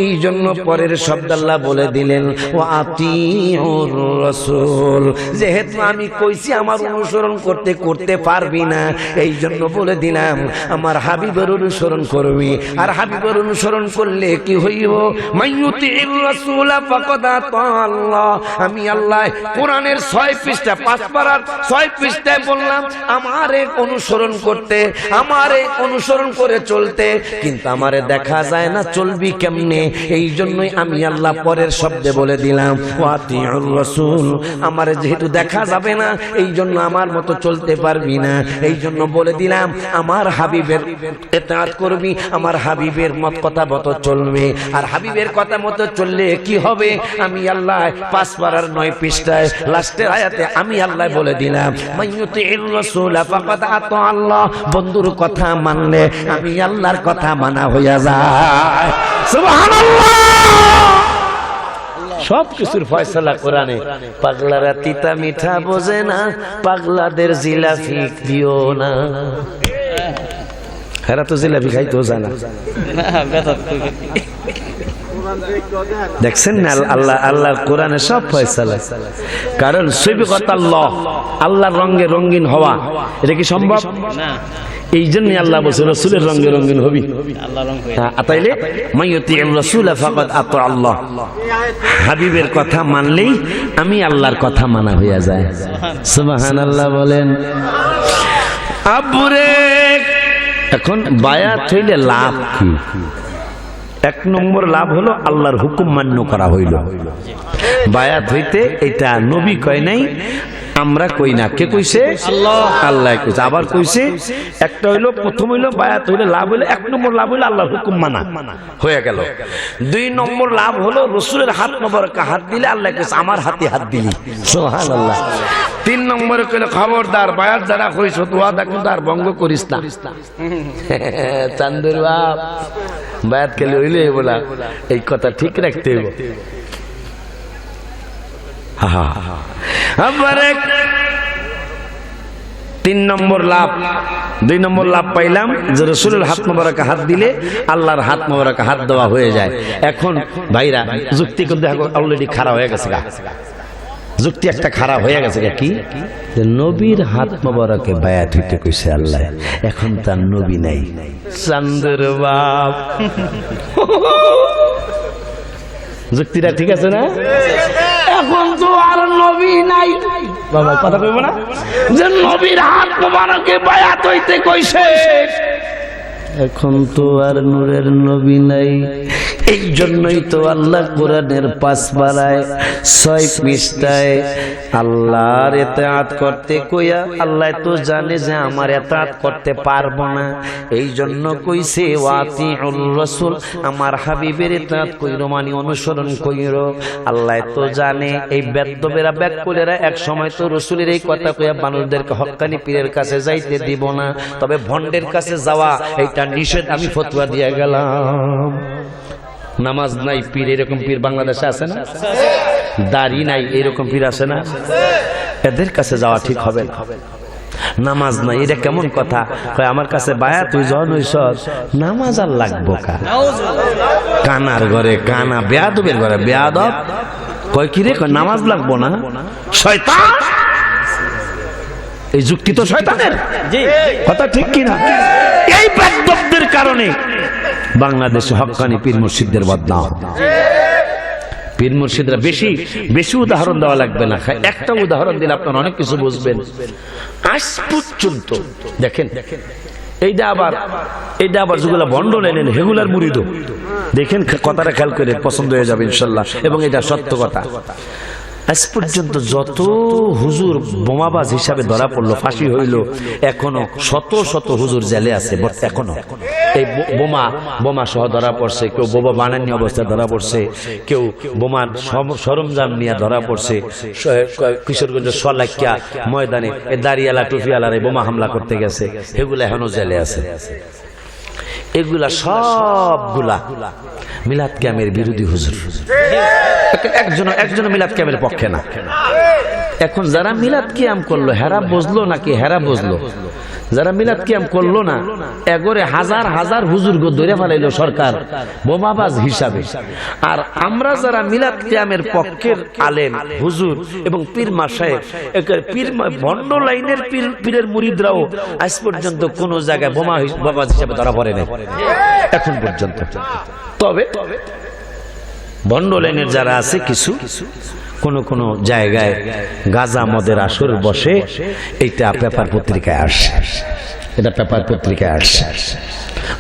এই জন্য পরের শব্দ আল্লাহ বলে দিলেন ওয়া আতিউর রাসূল, যেহেতু আমি কইছি আমার অনুসরণ করতে করতে পারবি না, এই জন্য বলে দিলাম আমার হাবিবের অনুসরণ করবি। আর হাবিবের অনুসরণ করলে কি হইব? মাইয়ুতির রাসূল ফাকাদ আতাআল্লাহ। আমি আল্লাহ কোরআনের 6 পৃষ্ঠা 5 পারার 6 পৃষ্ঠায় বললাম আমারে অনুসরণ করতে, আমারে অনুসরণ করে চলতে, কিন্তু আমারে দেখা যায় না, চলবি কেমনে? এই জন্যই আমি আল্লাহ পরের শব্দে বলে দিলাম ওয়াতিউর রাসূল, আমারে যেহেতু দেখা যাবে না, এই জন্য আমার মতো চলতে পারবি না, এই জন্য বলে দিলাম আমার হাবিবের ইতাআত করবি, আমার হাবিবের মত কথা মতো চলবে। আর হাবিবের কথা মতো চললে কি হবে? আমি আল্লাহ 5 পারার 9 পৃষ্ঠায় লাস্টের আয়াতে আমি আল্লাহ বলে দিলাম মাইয়ুতির রাসূল ফাকাদ আতাআল্লাহ, বন্ধুর কথা মানলে আমি আল্লাহর কথা মানা হইয়া যায়। সুবহানাল্লাহ। সব কিছুর ফয়সালা কোরআনে। পাগলারা তিতা মিঠা বোঝে না, পাগলাদের জিলাপি দিও না। হেরা তো জিলাপি খাইতেও জানা, দেখছেন না? আল্লাহ আল্লাহর কোরআনে সব ফয়সালা। কারণ সিবগাতাল্লাহ, আল্লাহর রঙে রঙিন হওয়া, এটা কি সম্ভব না? এই জন্য আল্লাহ বলছে রাসূলের রঙে রঙিন হবি। তাইলে মাইয়ুতির রাসূল ফাকাদ আতাআল্লাহ, হাবিবের কথা মানলেই আমি আল্লাহর কথা মানা হইয়া যায়। সুবহানাল্লাহ বলেন। আব্বুরে, এখন বায়াত হইলে লাভ কি? 1 নম্বর লাভ হলো আল্লাহর হুকুম মান্য করা হইল। বায়াত হইতে এটা নবী কয় নাই, আমরা কই না, কে কইছে? আল্লাহ। আল্লাহ কইছে। আবার কইছে একটা হইলো, প্রথম হইলো বায়াত হইলে লাভ হইলো 1 নম্বর লাভ হইলো আল্লাহর হুকুম মানা হয়ে গেল। 2 নম্বর লাভ হলো রাসূলের হাত মোবারক হাত দিলে আল্লাহ কইছে আমার হাতে হাত দিলি। সুবহানাল্লাহ। 3 নম্বরে কইলো খবরদার বায়াত যারা কইছো তো ওয়াদা কিন্তু আর ভঙ্গ করিস না। চান্দুর বাপ বায়াত কেলে হইলে বলা এই কথা ঠিক রাখতে হইব। আবার 3 নম্বর লাভ, 2 নম্বর লাভ পাইলাম যে রাসূলের হাত মোবারক হাত দিলে আল্লাহর হাত মোবারক হাত দেওয়া হয়ে যায়। এখন ভাইরা যুক্তি কিন্তু অলরেডি খারাপ হয়ে গেছে, যুক্তি একটা খারাপ হয়ে গেছে। কি? নবীর হাত মোবারকে বায়াত হইতে কইছে আল্লাহ, এখন তার নবী নাই। চান্দুর বাপ, যুক্তিটা ঠিক আছে না? এখন তো আর নবী নাই, বাবা কথা কইব না যে নবীর হাত মোবারকে বায়াত হইতে কইছে, এখন তো আর নূরের নবী নাই। এই জন্যই তো আল্লাহ কোরআনের 5 পারায় 6 পৃষ্ঠায় আল্লাহর ইতাআত করতে কইয়া আল্লাহ তো জানে যে আমার ইতাআত করতে পারবো না, এই জন্য কইছে ওয়াতিউর রাসূল, আমার হাবিবের ইতাআত কইরো মানে অনুসরণ কইরো। আল্লাহ তো জানে এই বেদ্যবেরা ব্যাকুলেরা এক সময় তো রাসূলের এই কথা কইয়া মানুষদেরকে হক্কানি পীরের কাছে যাইতে দিব না, তবে ভণ্ডের কাছে যাওয়া এইটা নিষেধ, আমি ফতোয়া দিয়ে গেলাম। নামাজ নাই পীর, এরকম পীর বাংলাদেশে আছে না? দাড়ি নাই এরকম পীর আছে না? এদের কাছে যাওয়া ঠিক হবে না। নামাজ নাই, এটা কেমন কথা? আমার কাছে বায়াত তুই জন হইছ, নামাজ আর লাগবো কা? কানার ঘরে কানা, বেয়াদবের ঘরে বেয়াদব কয় কি রে, নামাজ লাগবো না? শয়তান। এই যুক্তি তো শয়তানের, কথা ঠিক কিনা? এই বেদ্যপদের কারণে বাংলাদেশে হক্কানি পীর মুর্শিদদের বদনাম। পীর মুর্শিদরা বেশি বেশি উদাহরণ দেওয়া লাগবে না, একটা উদাহরণ দিলে আপনারা অনেক কিছু বুঝবেন। আজ পর্যন্ত দেখেন, এইটা আবার যেগুলো ভণ্ড নেন হেগুলার মুরিদ, দেখেন কথাটা খেয়াল করে পছন্দ হয়ে যাবে ইনশাল্লাহ, এবং এটা সত্য কথা। আজ পর্যন্ত যত হুজুর বোমাবাজ হিসাবে ধরা পড়লো, ফাঁসি হইল, এখনো শত শত হুজুর জেলে আছে। এখনো এই বোমা সহ ধরা পড়ছে, কেউ বোমা বানানি অবস্থায় ধরা পড়ছে, কেউ বোমার সরঞ্জাম নিয়ে ধরা পড়ছে। কিশোরগঞ্জ সলাকিয়া ময়দানে দাড়িয়ালা টুপিয়ালারে বোমা হামলা করতে গেছে, এগুলো এখনো জেলে আছে। এগুলা সবগুলা মিলাদ ক্যাম্পের বিরোধী হুজুর। একজন মিলাদ ক্যাম্পের পক্ষে না। এখন যারা মিলাদ কিয়াম করলো হেরা বুঝলো নাকি হেরা বুঝলো? যারা মিলাদ কিয়াম করলো না, এগরে হাজার হাজার হুজুর ধরে ফেলাইলো সরকার বোমাবাজ হিসাবে। আর আমরা যারা মিলাদ কিয়ামের পক্ষের আলেম হুজুর এবং পীর মাশায়েখ, পীর ভণ্ড লাইনের পীরের মুরিদরাও আজ পর্যন্ত কোন জায়গায় বোমাবাজ হিসাবে ধরা পড়ে নাই এখন পর্যন্ত। তবে ভণ্ড লাইনের যারা আছে কিছু কোন জায়গায় গাঁজা মদের আসর বসে, এইটা পেপার পত্রিকায় আসে, এটা পেপার পত্রিকায় আসে।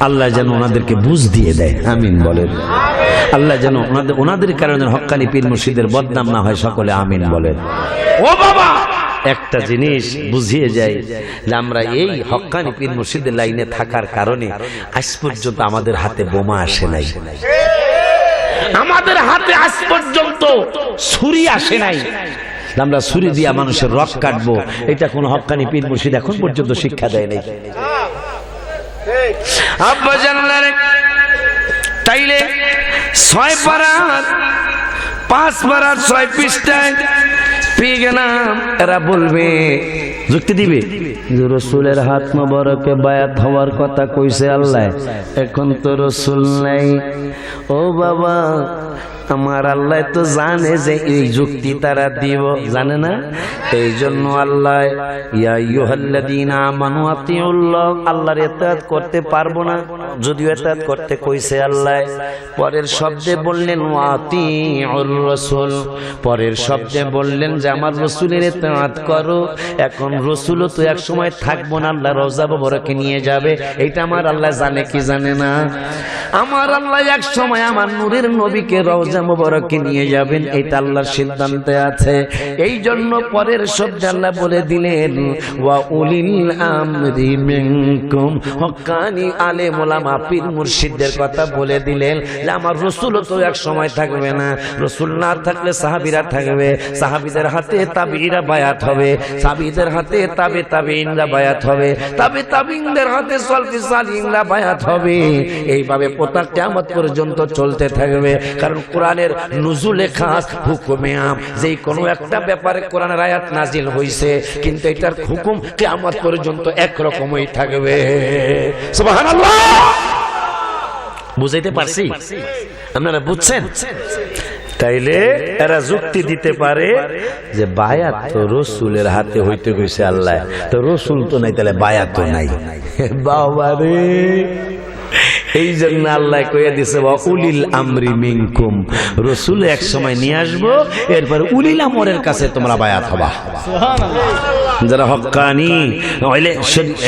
আল্লাহ যেন ওনাদেরকে বুঝ দিয়ে দেয়, আমিন বলেন। আল্লাহ যেন ওনাদের কারণে হক্কানি পীর মুর্শিদের বদনাম না হয়, সকলে আমিন বলেন। ও বাবা, একটা জিনিস বুঝিয়ে যায় যে আমরা এই হক্কানি পীর মুর্শিদের লাইনে থাকার কারণে আজ পর্যন্ত আমাদের হাতে বোমা আসে নাই, আমাদের হাতে আজ পর্যন্ত ছুরি আসে নাই। আমরা ছুরি দিয়া মানুষের রক কাটবো, এটা কোন হক্কানি পীর মুর্শিদ এখন পর্যন্ত শিক্ষা দেয় নাই। আব্বা জানলেন তাইলে 6 পারার 5 পারার 6 পৃষ্ঠায় পেয়ে গেলাম, এরা বলবে যুক্তি দিবে রসুলের হাত মোবারকে বায়াত হওয়ার কথা কইছে আল্লাহ, এখন তো রসুল নাই। ও বাবা, আমার আল্লাহ তো জানে যে এই যুক্তি তারা দিব, জানে না? এই জন্য আল্লাহ ইয়া আইয়ুহাল্লাযীনা আমানু আতিউল্লাহ, আল্লাহর ইতাআত করতে পারবো না, যদিও ইতাআত করতে কইছে আল্লাহ। পরের শব্দে বললেন ওয়াতিউর রাসূল, পরের শব্দে বললেন যে আমার রাসূলের ইতাআত করো। এখন রাসূলও তো এক সময় থাকবো না, আল্লাহ রওজা মোবারকে নিয়ে যাবে, এটা আমার আল্লাহ জানে কি জানে না? আমার আল্লাহ এক সময় আমার নূরের নবীকে রওজা মোবারকে নিয়ে যাবেন, এটা আল্লাহর সিদ্ধান্তে আছে। এই জন্য পরের শব্দে আল্লাহ বলে দিলেন ওয়া উলিল আমরি মিনকুম, হক্কানি আলেম ওলামা পীর মুর্শিদদের কথা বলে দিলেন যে আমার রাসূলও তো এক সময় থাকবে না, রাসূল না থাকলে সাহাবীরা থাকবে, সাহাবীদের হাতে তাবিঈরা বায়াত হবে, তাবিঈদের হাতে তাবিঈনরা বায়াত হবে, তাবিঈনদের হাতে সলফে সালিহিনরা বায়াত হবে। এইভাবে পোতা কিয়ামত পর্যন্ত চলতে থাকবে। কারণ কোরআনের নুজুলে খাস হুকুমে আম, যেই কোনো একটা ব্যাপারে কোরআনের আয়াত নাজিল হইছে, কিন্তু এটার হুকুম কিয়ামত পর্যন্ত একরকমই থাকবে। সুবহানাল্লাহ, বুঝাইতে পারছি? আপনারা বুঝছেন? তাইলে এরা যুক্তি দিতে পারে যে বায়াত তো রসুলের হাতে হইতে কইছে আল্লাহ, তো রসুল তো নাই, তাহলে বায়াত তো নাই। বাবা রে, এই জন্য আল্লাহ কইয়া দিছে ওয়া উলিল আমরি মিনকুম, রাসূল এক সময় নিয়ে আসবো, এরপর উলিল আমরের কাছে তোমরা বায়াত হবা। সুবহানাল্লাহ। যারা হক্কানি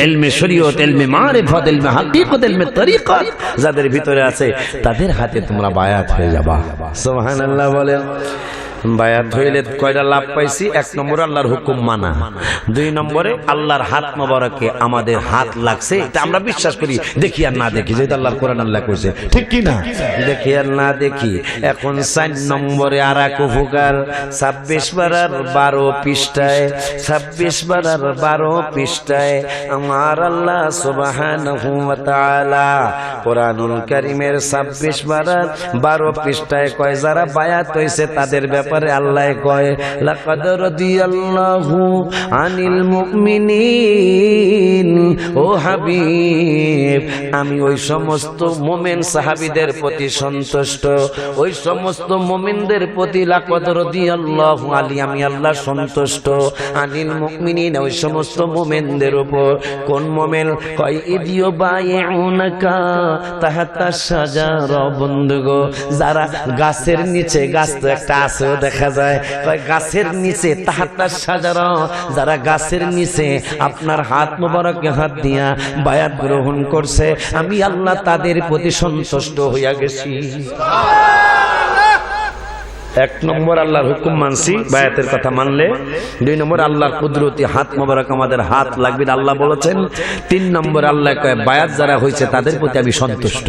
ইলমে শরীয়ত, ইলমে মারিফাত, ইলমে হাকিকত, ইলমে তরিকত যাদের ভিতরে আছে, তাদের হাতে তোমরা বায়াত হয়ে যাবা। সুবহানাল্লাহ বলেন। বায়াত হইলে কয়টা লাভ পাইছি? 1 নম্বরে আল্লাহর হুকুম মানা, 2 নম্বরে আল্লাহর হাত মোবারকে আমাদের হাত লাগছে, এটা আমরা বিশ্বাস করি, দেখি আর না দেখি, যেটা আল্লাহর কোরআন আল্লাহ কইছে, ঠিক কি না? দেখি আর না দেখি। এখন 4 নম্বরে আরাক উপকার 26 পারার 12 পৃষ্ঠায়, 26 পারার 12 পৃষ্ঠায় আমার আল্লাহ সুবহানাহু ওয়া তাআলা কোরআনুল কারীমের 26 পারার 12 পৃষ্ঠায় কয় যারা বায়াত হইছে তাদের ব্যাপারে ব্যাপারে আল্লাহ কয় লাকাদ রাদিয়াল্লাহু আনিল মুমিনিন। ও হাবিব, আমি ওই সমস্ত মুমিন সাহাবীদের প্রতি সন্তুষ্ট, ওই সমস্ত মুমিনদের প্রতি লাকাদ রাদিয়াল্লাহু আলী, আমি আল্লাহ সন্তুষ্ট আনিল মুমিনিন, ওই সমস্ত মুমিনদের উপর। কোন মুমিন? কয় ইদিও বাইউনাকা তাহাতা শাজারা। বন্ধুগো, যারা গাছের নিচে, গাছ তো একটা আছে দেখা যায়, কয় গাছের নিচে তাহাতা শাজারা, যারা গাছের নিচে আপনার হাত মোবারকে হাত দিয়া বায়াত গ্রহণ করছে, আমি আল্লাহ তাদের প্রতি সন্তুষ্ট হইয়া গেছি। এক নম্বর আল্লাহর হুকুম মানছি, বায়াতের কথা মানলে। দুই নম্বর আল্লাহর কুদরতি হাত মোবারক আমাদের হাত লাগবে, আল্লাহ বলেছেন। তিন নম্বর আল্লাহ কয় বায়াত যারা হয়েছে তাদের প্রতি আমি সন্তুষ্ট।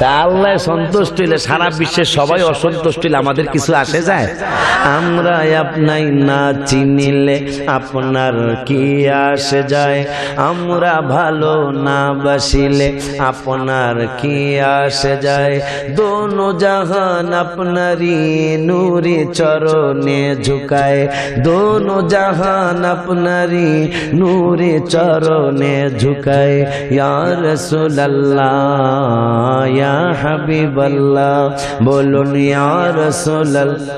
তা আল্লাহ সন্তুষ্ট হইলে সারা বিশ্বের সবাই অসন্তুষ্ট হইলে আমাদের কিছু আসে যায়? আমরা আপনাই না চিনিলে আপনার কি আসে যায়? আমরা ভালো না বাসিলে আপনার কি আসে যায়? দোনো জাহান আপনারি নূরে চরণে ঝুকায়, দোনো জাহান আপনারি নূরে চরণে ঝুকায়। ইয়া রাসূলুল্লাহ ইয়া হাবিবাল্লাহ, বলুন ইয়া রাসূলুল্লাহ।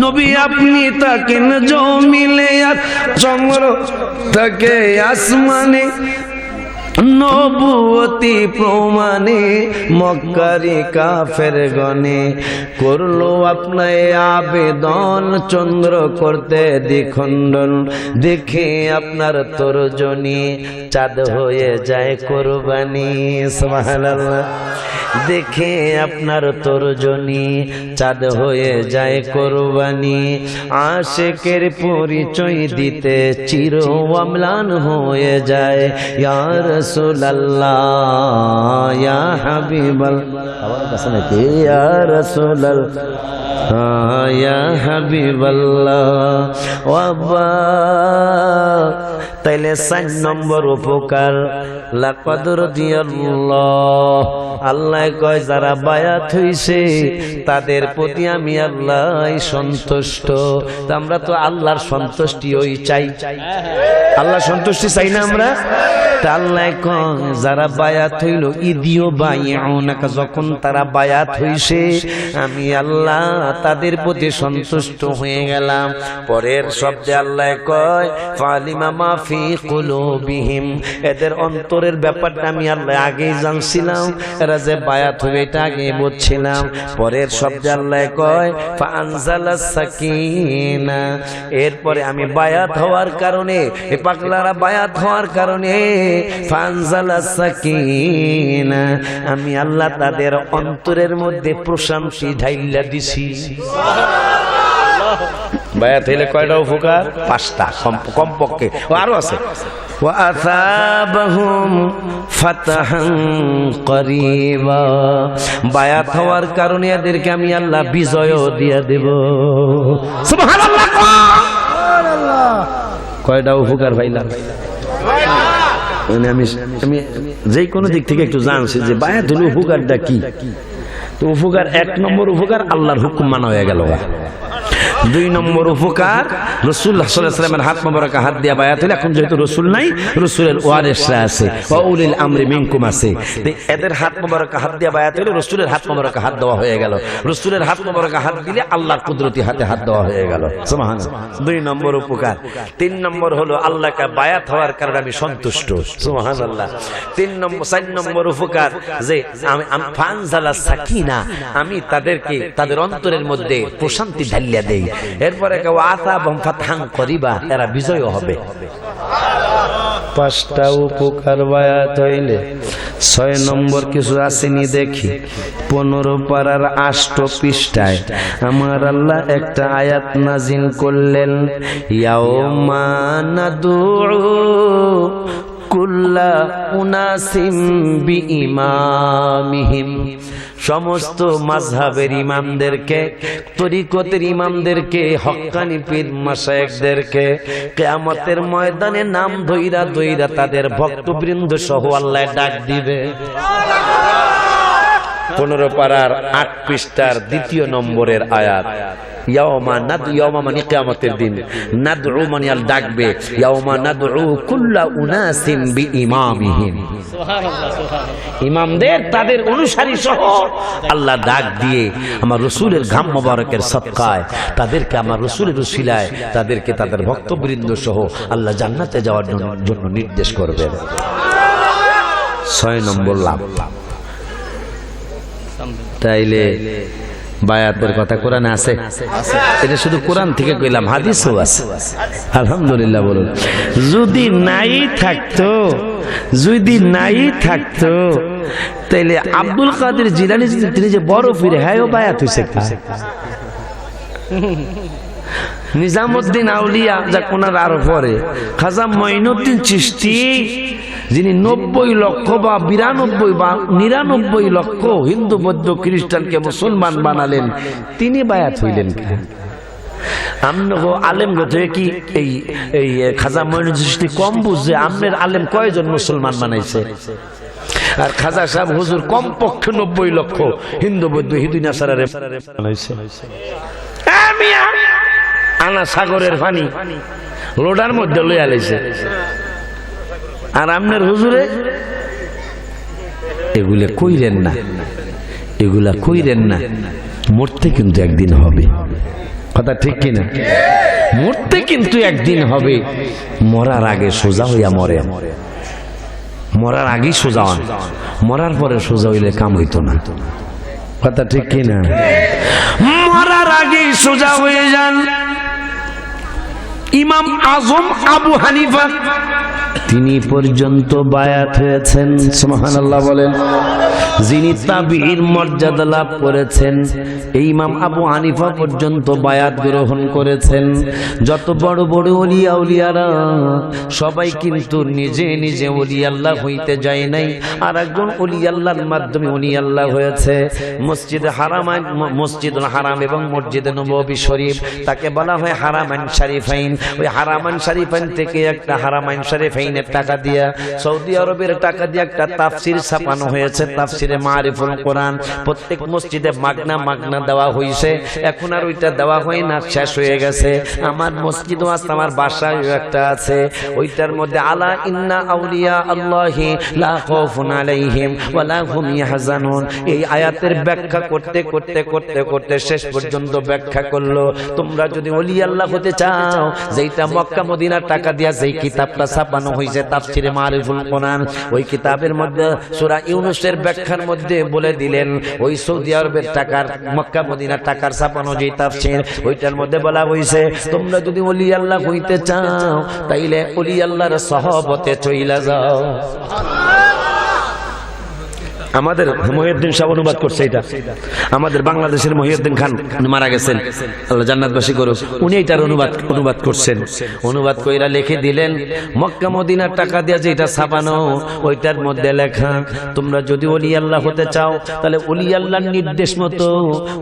নবী আপনি তাকেন জমিলে আর চন্দ্র থাকে আসমানে, নবুয়তি প্রমাণে মক্কারি কাফের গণে করলো আপনায় আবেদন, চন্দ্র করতে দ্বিখণ্ডন, দেখে আপনার তর্জনী চাঁদ হয়ে যায় কোরবানি। সুবহানাল্লাহ। দেখে আপনার তর্জনী চাঁদ হয়ে যায় কোরবানি। আশিকের পরিচয় দিতে চির অম্লান হয়ে যায়। ইয়া রাসূলুল্লাহ ইয়া হাবিবাল্লাহ, আমার কাছে নাকি ইয়া রাসূলুল্লাহ ইয়া হাবিবাল্লাহ। ওয়াবা তাইলে 4 নম্বর উপকার লাকাদ রাদিয়াল্লাহ, আল্লাহ কয় যারা বায়াত হইছে তাদের প্রতি আমি আল্লাহ সন্তুষ্ট। আমরা তো আল্লাহর সন্তুষ্টি ওই চাই, আল্লাহ সন্তুষ্টি চাই না আমরা? তা আল্লাহ কয় যারা বায়াত হইল ইদিও বাইউনাকা, যখন তারা বায়াত হইছে আমি আল্লাহ তাদের প্রতি সন্তুষ্ট হয়ে গেলাম। পরের শব্দে আল্লাহ কয় ফালিমা মা ফি কুলুবিহিম, এদের অন্তরের ব্যাপারটা আমি আল্লাহ আগেই জানছিলাম, এরা যে বায়াত হবে এটা আগে বুঝছিলাম। পরের শব্দে আল্লাহ কয় ফাআনজালাস সাকিনা, এরপরে আমি বায়াত হওয়ার কারণে, এ পাগলারা বায়াত হওয়ার কারণে ফাআনজালাস সাকিনা, আমি আল্লাহ তাদের অন্তরের মধ্যে প্রশান্তি ঢাইলা দিছি। বায়াত হইলে কয়টা উপকার? 5টা কমপক্ষে, আরো আছে। ওয়াসাবাহুম ফাতাহান করিবা, বায়াত হওয়ার কারণে এদেরকে আমি আল্লাহ বিজয় দিয়ে দেব। সুবহানাল্লাহ। কয়টা উপকার ভাইলা? আমি যে কোনো দিক থেকে একটু জানছি যে বায়াত হলো উপকারটা কি। তো উপকার 1 নম্বর উপকার আল্লাহর হুকুম মানা হয়ে গেল। 2 নম্বর উপকার রাসূলুল্লাহ সাল্লাল্লাহু আলাইহি ওয়াসাল্লামের হাত মোবারকে হাত দিয়া বায়াত হইলে, এখন যেহেতু রাসূল নাই, রাসূলের ওয়ারিসরা আছে, ওয়া উলিল আমরি মিনকুম আছে, এদের হাত মোবারকে হাত দিয়া বায়াত হইলে রাসূলের হাত মোবারকে হাত দেওয়া হয়ে গেল। রাসূলের হাত মোবারকে হাত দিলে আল্লাহর কুদরতি হাতে হাত দেওয়া হয়ে গেল। সুবহানাল্লাহ। 2 নম্বর উপকার। 3 নম্বর হলো আল্লাহকে বায়াত হওয়ার কারণে আমি সন্তুষ্ট। সুবহানাল্লাহ। 4 নম্বর উপকার যে আমি ফানজালাস সাকিনা, আমি তাদেরকে তাদের অন্তরের মধ্যে প্রশান্তি ঢালিয়া দেই। এরপরে ফাতহান করিবা, এরা বিজয় হবে। 5টা উপকার বায়াত হইলে। 6 নম্বর কিছু আসেনি দেখি। 15 পারার 8 পৃষ্ঠায় আমার আল্লাহ একটা আয়াত নাজিল করলেন, ইয়াউমা নাদউ কুল্লা উনাসিম বিইমামিহিম, সমস্ত মাযহাবের ইমামদেরকে, তরিকতের ইমামদেরকে, হক্কানি পীর মাশায়েখদেরকে কিয়ামতের ময়দানে নাম ধইরা ধইরা তাদের ভক্তবৃন্দ সহ আল্লাহ ডাক দিবে। 15 পারার 8 পৃষ্ঠার 2 নম্বরের আয়াত। ইয়াওমা নাদউ, ইয়াওমা মানে কিয়ামতের দিন, নাদউ মানে আল ডাকবে, ইয়াওমা নাদউ কুল্লা উনাসিন বিইমামিহিম, সুবহানাল্লাহ সুবহানাল্লাহ। ইমামদের তাদের অনুসারী সহ আল্লাহ ডাক দিয়ে আমার রাসূলের ঘাম মোবারকের সদকায় তাদেরকে, আমার রাসূলের উসিলায় তাদেরকে তাদের ভক্তবৃন্দ সহ আল্লাহ জান্নাতে যাওয়ার জন্য নির্দেশ করবেন। 6 নম্বর লাভ। তাইলে বায়াতের কথা কোরআনে আছে, এটা শুধু কোরআন থেকে কইলাম, হাদিসও আছে। আলহামদুলিল্লাহ বলুন। যদি নাই থাকতো তাইলে আব্দুল কাদের জিলানী তিনি যে বড় পীর, হ্যাঁ বায়াত হইছে। নিজামউদ্দিন আউলিয়া যা কোনার আরো পরে, খাজা মঈনুদ্দিন চিশতি যিনি 90 লক্ষ বা 92 বা 99 লক্ষ হিন্দু বৌদ্ধ খ্রিস্টানকে মুসলমান বানালেন, তিনি বায়াত হইলেন। আমনগো আলেম গতে কি এই খাজা মঈনুদ্দিন চিশতি কম বুঝে আমনের আলেম কয়জন মুসলমান বানাইছে? আর খাজা সাহেব হুজুর কমপক্ষে 90 লক্ষ হিন্দু বৌদ্ধ হিদু নাসারারে বানাইছে। আনা সাগরের পানি লোডার মধ্যে লইয়া লাইছে, আর আমনের হুজুরে এগুলা কইরেন না। মরতে কিন্তু একদিন হবে, কথা ঠিক কিনা? মরতে কিন্তু একদিন হবে। মরার আগে সোজা হইয়া মরে, মরার আগেই সোজা হন, মরার পরে সোজা হইলে কাম হইতো না, কথা ঠিক কিনা? মরার আগেই সোজা হয়ে যান। ইমাম আজম আবু হানিফা তিনি পর্যন্ত বায়াত হয়েছেন, সুবহানাল্লাহ বলেন। যিনি তাবিঈর মর্যাদা লাভ করেছেন, এই ইমাম আবু হানিফা পর্যন্ত বায়াত গ্রহণ করেছেন। যত বড় বড় ওলি আউলিয়ারা সবাই কিন্তু নিজে নিজে ওলি আল্লাহ হইতে যায় নাই, আর একজন ওলি আল্লাহর মাধ্যমে ওলি আল্লাহ হয়েছে। মসজিদে হারামাইন, মসজিদুল হারাম এবং মসজিদে নববী শরীফ, তাকে বলা হয় হারামাইন শরীফাইন। ওই হারামাইন শরীফাইন থেকে একটা হারামাইন শরীফাইনের টাকা দিয়া, সৌদি আরবের টাকা দিয়ে একটা তাফসির ছাপানো হয়েছে, তাফসিরে মারিফুল কোরআন। প্রত্যেক মসজিদে মাগনা দেওয়া হয়েছে। এখন আর ওইটা দেওয়া হয় না, শেষ হয়ে গেছে। আমার মসজিদও আছে, আমার বাসায় একটা আছে। ওইটার মধ্যে আলা ইন্না আউলিয়া আল্লাহি লা খাউফুন আলাইহিম ওয়া লা হুম ইয়াহজানুন, এই আয়াতের ব্যাখ্যা করতে করতে করতে করতে শেষ পর্যন্ত ব্যাখ্যা করলো, তোমরা যদি ওলি আল্লাহ হতে চাও, যেটা মক্কা মদিনার টাকা দিয়া যেই কিতাবটা ছাপানো হয়েছে তাফসিরে মারিফুল কোরআন, ওই কিতাবের মধ্যে সূরা ইউনূসের ব্যাখ্যার মধ্যে বলে দিলেন, ওই সৌদি আরবের টাকার, মক্কা মদিনার টাকার ছাপানো যে তাফসির, ওইটার মধ্যে বলা হয়েছে তোমরা যদি ওলি আল্লাহ হইতে চাও তাইলে ওলি আল্লাহর সহবতে চইলা যাও। আমাদের মহিউদ্দিন সাহেব অনুবাদ করছে, এটা আমাদের বাংলাদেশের মহিউদ্দিন খান মারা গেছেন, আল্লাহ জান্নাতবাসী করুক, উনি এটার অনুবাদ করছেন। অনুবাদ কইরা লিখে দিলেন, মক্কা মদিনার টাকা দিয়ে যেটা ছাপানো ওইটার মধ্যে লেখা, তোমরা যদি ওলি আল্লাহ হতে চাও তাহলে ওলি আল্লাহর নির্দেশ মতো,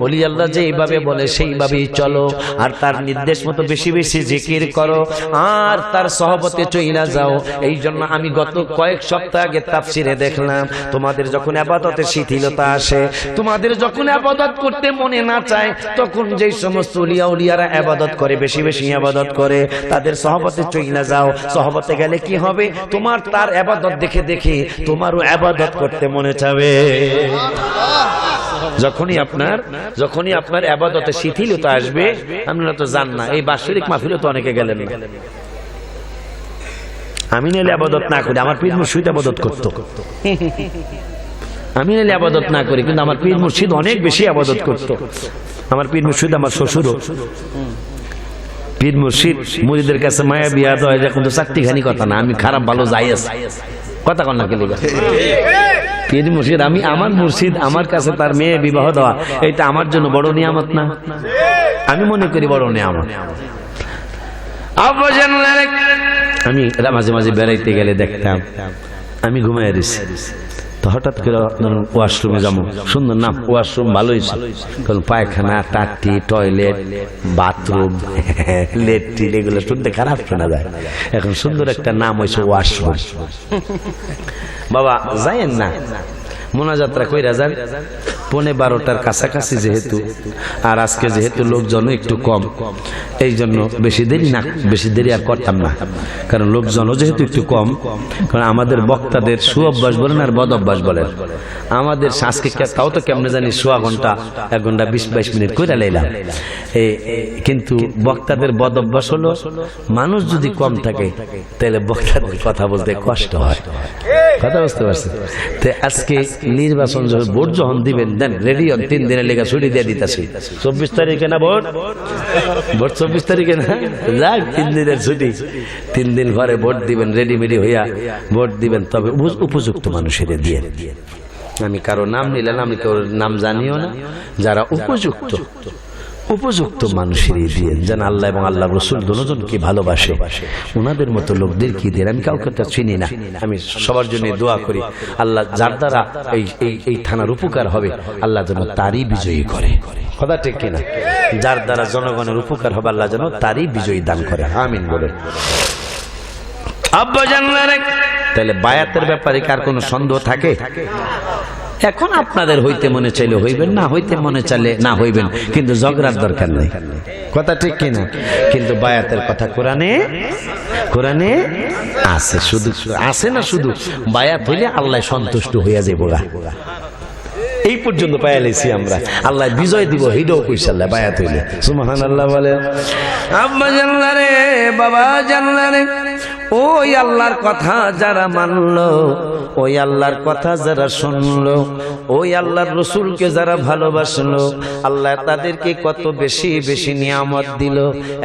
ওলি আল্লাহ যেইভাবে বলে সেইভাবেই চলো, আর তার নির্দেশ মতো বেশি বেশি জিকির করো, আর তার সহবতে চইলা যাও। এই জন্য আমি গত কয়েক সপ্তাহ আগে তাফসিরে দেখলাম, তোমাদের যখন ইবাদতে শিথিলতা আসে, তোমাদের যখন ইবাদত করতে মনে না চায়, তখন যেই সমস্ত ওলিয়া উলিয়ারা ইবাদত করে, বেশি বেশি ইবাদত করে, তাদের সহবতে চইলা যাও। সহবতে গেলে কি হবে? তোমার তার ইবাদত দেখে দেখে তোমারও ইবাদত করতে মনে চাবে। যখনই আপনার ইবাদতে শিথিলতা আসবে, আপনারা তো জান না, এই বাৎসরিক মাহফিলে তো অনেকে গেলেন। আমি নাইলে ইবাদত না করি, আমার পীর মুর্শিদ ইবাদত করতো। আমি নাইলে ইবাদত না করি, কিন্তু আমার পীর মুর্শিদ অনেক বেশি ইবাদত করতো। আমার পীর মুর্শিদ আমার শ্বশুরও। পীর মুর্শিদ মুরিদের কাছে মায়া বিয়া দেওয়া যায়, কিন্তু চারটিখানি কথা না, আমি খারাপ ভালো যাই আছে, কথা কন না কেলে। পীর মুর্শিদ, আমি আমার মুর্শিদ আমার কাছে তার মেয়ে বিবাহ দেওয়া, এটা আমার জন্য বড় নিয়ামত না? আমি মনে করি বড় নিয়ামত। আমি মাঝে মাঝে বেড়াইতে গেলে দেখতাম, আমি ঘুমাই রয়েছি, তো হঠাৎ করে ওয়াশরুমে যাবো, সুন্দর নাম ওয়াশরুম, ভালোই কারণ পায়খানা, টাটি, টয়লেট, বাথরুম, লেট্রিন, এগুলো শুনতে খারাপ শোনা যায়। এখন সুন্দর একটা নাম হয়েছে ওয়াশরুম। বাবা যাইয়েন না, মোনাজাতরা কইরা যান 11:30 কাছাকাছি যেহেতু, আর আজকে যেহেতু লোকজন একটু কম, এই জন্য বেশি দেরি আর করতাম না, কারণ লোকজনও যেহেতু একটু কম। কারণ আমাদের বক্তাদের সুঅভ্যাস বলেন আর বদ অভ্যাস বলেন, আমাদের সাংস্কৃতিক তাও তো কেমনে জানি 1 ঘন্টা 1 ঘন্টা 20-22 মিনিট কইরা লাইলাম, কিন্তু বক্তাদের বদ অভ্যাস হলো মানুষ যদি কম থাকে তাহলে বক্তাদের কথা বলতে কষ্ট হয়। কথা বুঝতে পারছেন? তো আজকে নির্বাচন যখন ভোট যখন দিবেন দেন রেডি হন, 3 দিনের লেগে ছুটি দিয়ে দিতেছি। 24 তারিখে না ভোট 24 তারিখে না, যাক 3 দিনের ছুটি, 3 দিন ঘরে ভোট দিবেন, রেডিমেডি হইয়া ভোট দিবেন, তবে উপযুক্ত মানুষের দিয়ে। আমি কারো নাম নিলাম, আমি কারোর নাম জানিও না, যারা উপযুক্ত মানুষেরই দিয়ে, যেন আল্লাহ এবং আল্লাহ রসুল দুজনকে ভালোবাসে ওনাদের মতো লোকদের কি দেন। আমি কাউকে তো চিনি না, আমি সবার জন্য দোয়া করি আল্লাহ যার দ্বারা এই থানার উপকার হবে আল্লাহ যেন তারই বিজয়ী করে। কথা ঠিক কিনা? যার দ্বারা জনগণের উপকার হবে আল্লাহ যেন তারই বিজয়ী দান করে, আমিন বলে। আব্বা জানলেন তাহলে বায়াতের ব্যাপারে কার কোনো সন্দেহ থাকে? এখন আপনাদের হইতে মনে চাইলে হইবেন, না হইতে মনে চাইলে না হইবেন, কিন্তু ঝগড়ার দরকার নেই। কথা ঠিক কিনা? কিন্তু বায়াতের কথা কোরআনে আছে, শুধু আছে না, শুধু বায়াত হইলে আল্লাহ সন্তুষ্ট হইয়া যাইব। এই পর্যন্ত পাইয়া লাইছি আমরা, আল্লাহ বিজয় দিব হিডো কইছে আল্লাহ বায়াত হইলে। সুবহানাল্লাহ বলে। আব্বা জানলা রে, বাবা জানলা রে, ওই আল্লাহর কথা যারা মানলো, ওই আল্লাহর কথা যারা শুনলো, ওই আল্লাহর রসুলকে যারা ভালোবাসলো, আল্লাহ তাদেরকে কত বেশি বেশি নিয়ামত দিল।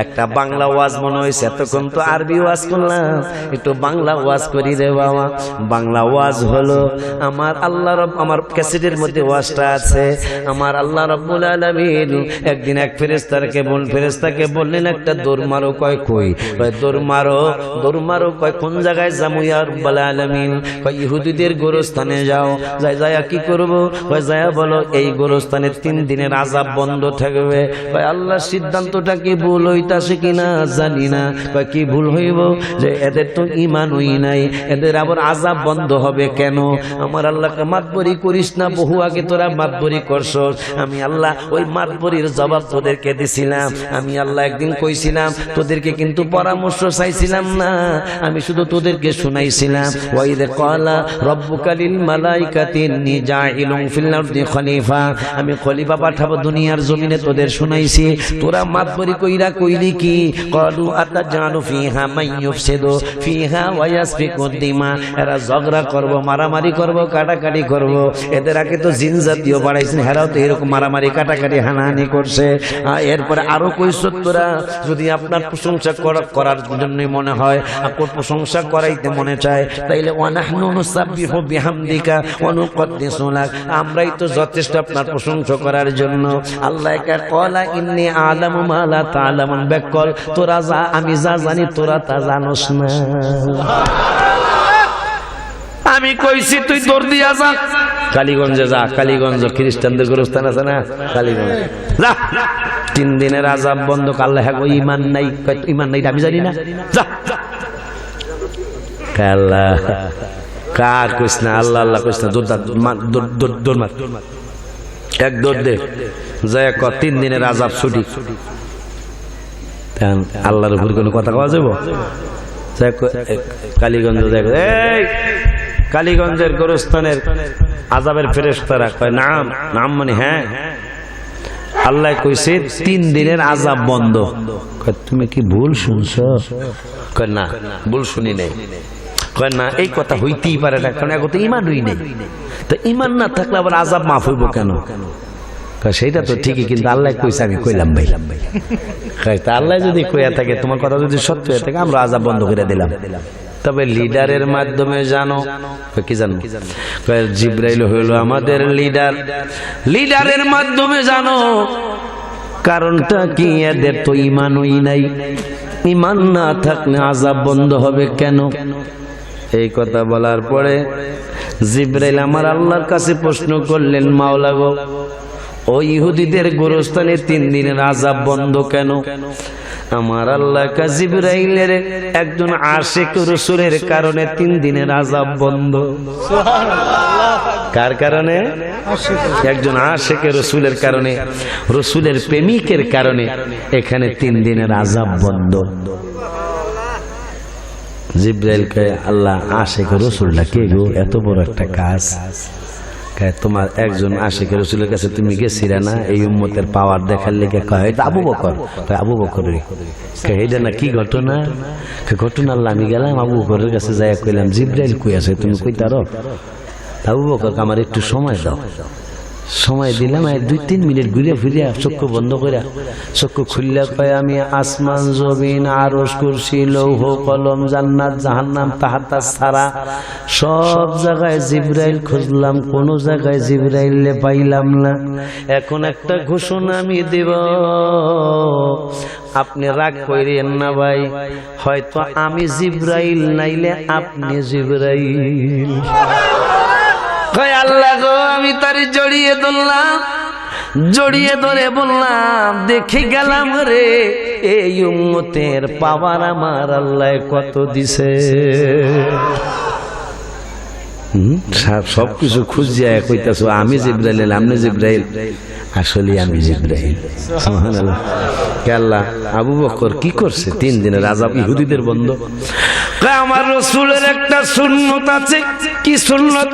একটা বাংলা ওয়াজ মনে হয়েছে, এতক্ষণ তো আরবি ওয়াজ করলাম, একটু বাংলা ওয়াজ করি রে বাবা। বাংলা ওয়াজ হলো আমার আল্লাহ রব, আমার ক্যাসেটের মধ্যে ওয়াজটা আছে, আমার আল্লাহ রাব্বুল আলামিন একদিন এক ফেরেশতাকে বললেন একটা দৌড় মারো। কয় দৌড় মারো কয় কোন জায়গায় যাবো ইয়া রাব্বুল আলামিন? কয় ইহুদিদের গোরস্থানে যাও। যায়া কি করব? কয় যায়া বলো এই গোরস্থানে 3 দিনের আযাব বন্ধ থাকবে। কয় আল্লাহর সিদ্ধান্তটা কি ভুল হইতাছে কিনা জানি না। কয় কি ভুল হইব? যে এদের তো ঈমান হই নাই, এদের আবার আযাব বন্ধ হবে কেন? আমার আল্লাহকে মাতবরি করিস না, বহু আগে তোরা মাতবরি করছস। আমি আল্লাহ ওই মাতবরির জবাব তোদেরকে দিছিলাম। আমি আল্লাহ একদিন কইছিলাম তোদেরকে কিন্তু পরামর্শ চাইছিলাম না, আমি শুধু তোদেরকে শুনাইছিলাম। ওয়াইদ ক্বালা রাব্বুকা লিল মালাইকাতি ইন্নী জাইলুন ফিল আরদি খলিফা, আমি খলিফা পাঠাবো দুনিয়ার জমিনে, তোদের শুনাইছি। তোরা মাতবরি কইরা কইলি কি? ক্বালু আতাজালু ফিহা মান ইউফসিদু ফিহা ওয়া ইয়াসফিকু দিমা, এরা ঝগড়া করব, মারামারি করব, কাটাকাটি করব। এদের আগে তো জিন জাতীয় বাড়াইছেন, হেরাও তো এরকম মারামারি কাটাকাটি হানাহানি করছে। এরপরে আরো কইছ তোরা যদি আপনার প্রশংসা করার জন্যই মনে হয়, আপনার প্রশংসা করাইতে মনে চায়, তাইলে ওয়া নাহনু নুসাব্বিহু বিহামদিকা ওয়া নুকদ্দিসু লাক, আমরাই তো যথেষ্ট আপনার প্রশংসা করার জন্য। আল্লাহ ক্বালা ইন্নী আ'লামু মা লা তা'লামুন, বেকল তোরা যা আমি যা জানি তোরা তা জানোস না। আমি কইছি তুই দৌড় দিয়া যা কালীগঞ্জে, যা কালীগঞ্জ খ্রিস্টানদের গোরস্থান আছে না, কালীগঞ্জ যা। 3 দিনের আযাব বন্ধ। আল্লাহ হ্যাঁ ঈমান নাই, ঈমান নাই আমি জানি না, যা। আল্লাহ কার কইস না, আল্লাহ আল্লাহ কইস না, দৌড় মার, এক দৌড় দে, যায় 3 দিনের আযাব ছুটি। আল্লাহর উপর কোনো কথা কওয়া যাবো? কালীগঞ্জ এই কালীগঞ্জের গোরস্থানের আযাবের ফেরেশতারা কয় নাম মানে হ্যাঁ, আল্লাহ কইছে 3 দিনের আযাব বন্ধ। কয় তুমি কি ভুল শুনছো? কয় না ভুল শুনি নাই। কয় না এই কথা হইতেই পারে না, কারণ এখন তো ঈমান হই নাই, তো ঈমান না থাকলে আবার আযাব মাফ হইব কেন? সেইটা তো ঠিকই, কিন্তু আল্লাহ কইছে আমি কইলাম ভাই। আল্লাহ যদি কইয়া থাকে, তোমার কথা যদি সত্য হয়ে থাকে, আমরা আযাব বন্ধ করে দিলাম। তবে লিডারের মাধ্যমে জানো কি জানো? জিবরাইল হইল আমাদের লিডার, লিডারের মাধ্যমে জানো। কারণটা কি? এদের তো ঈমানই নাই, ঈমান না থাকলে আযাব বন্ধ হবে কেন? এই কথা বলার পরে জিবরাইল আমার আল্লাহর কাছে প্রশ্ন করলেন, মাওলা গো, ও ইহুদিদের গোরস্থানে 3 দিনের আযাব বন্ধ কেন? আমার আল্লাহ জিবরাইলের একজন আশিক রাসূলের কারণে 3 দিনের আযাব বন্ধ। সুবহানাল্লাহ। কার কারণে? একজন আশিকে রসুলের কারণে, রসুলের প্রেমিকের কারণে এখানে 3 দিনের আযাব বন্ধ। জিবরাইলকে আল্লাহ আশিকে রসুলটা কে গো, এত বড় একটা কাজ, তোমার একজন আশিকে রসুলের কাছে তুমি গেছিলা না এই উম্মতের পাওয়ার দেখার লেগে? কয় এটা আবু বকর। আবু বকরের এইটা না কি ঘটনা? ঘটনা আল্লাহ আমি গেলাম আবু বকরের কাছে যাই কইলাম জিবরাইল কই আছে, তুমি কইতারো? আবু বকর আমার একটু সময় দাও। সময় দিলাম, 2-3 মিনিট ঘুরে ফিরে চক্ষু বন্ধ করে চক্ষু খুললে কয় আমি আসমান জমিন আরশ কুরসি লৌহ কলম জান্নাত জাহান্নাম তাহাতা সারা সব জায়গায় জিবরাইল খুঁজলাম, কোন জায়গায় জিবরাইলে পাইলাম না। এখন একটা ঘোষণা আমি দেব, আপনি রাগ কইরেন না ভাই, হয়তো আমি জিবরাইল নাইলে আপনি জিবরাইল। আল্লাহ গো, আমি তারে জড়িয়ে ধরলাম, জড়িয়ে ধরে বললাম দেখে গেলাম রে এই উম্মতের পাওয়ার আমার আল্লাহ কত দিছে। সবকিছু খুঁজিয়া কইতাছো আমি জিবরাইল, আপনি জিবরাইল, আসলে আমি জিবরাইল। সুবহানাল্লাহ। আল্লাহ আবু বকর কি করছে? 3 দিনের আযাব ইহুদিদের বন্ধ। আমার রাসূলের একটা সুন্নত আছে। কি সুন্নত?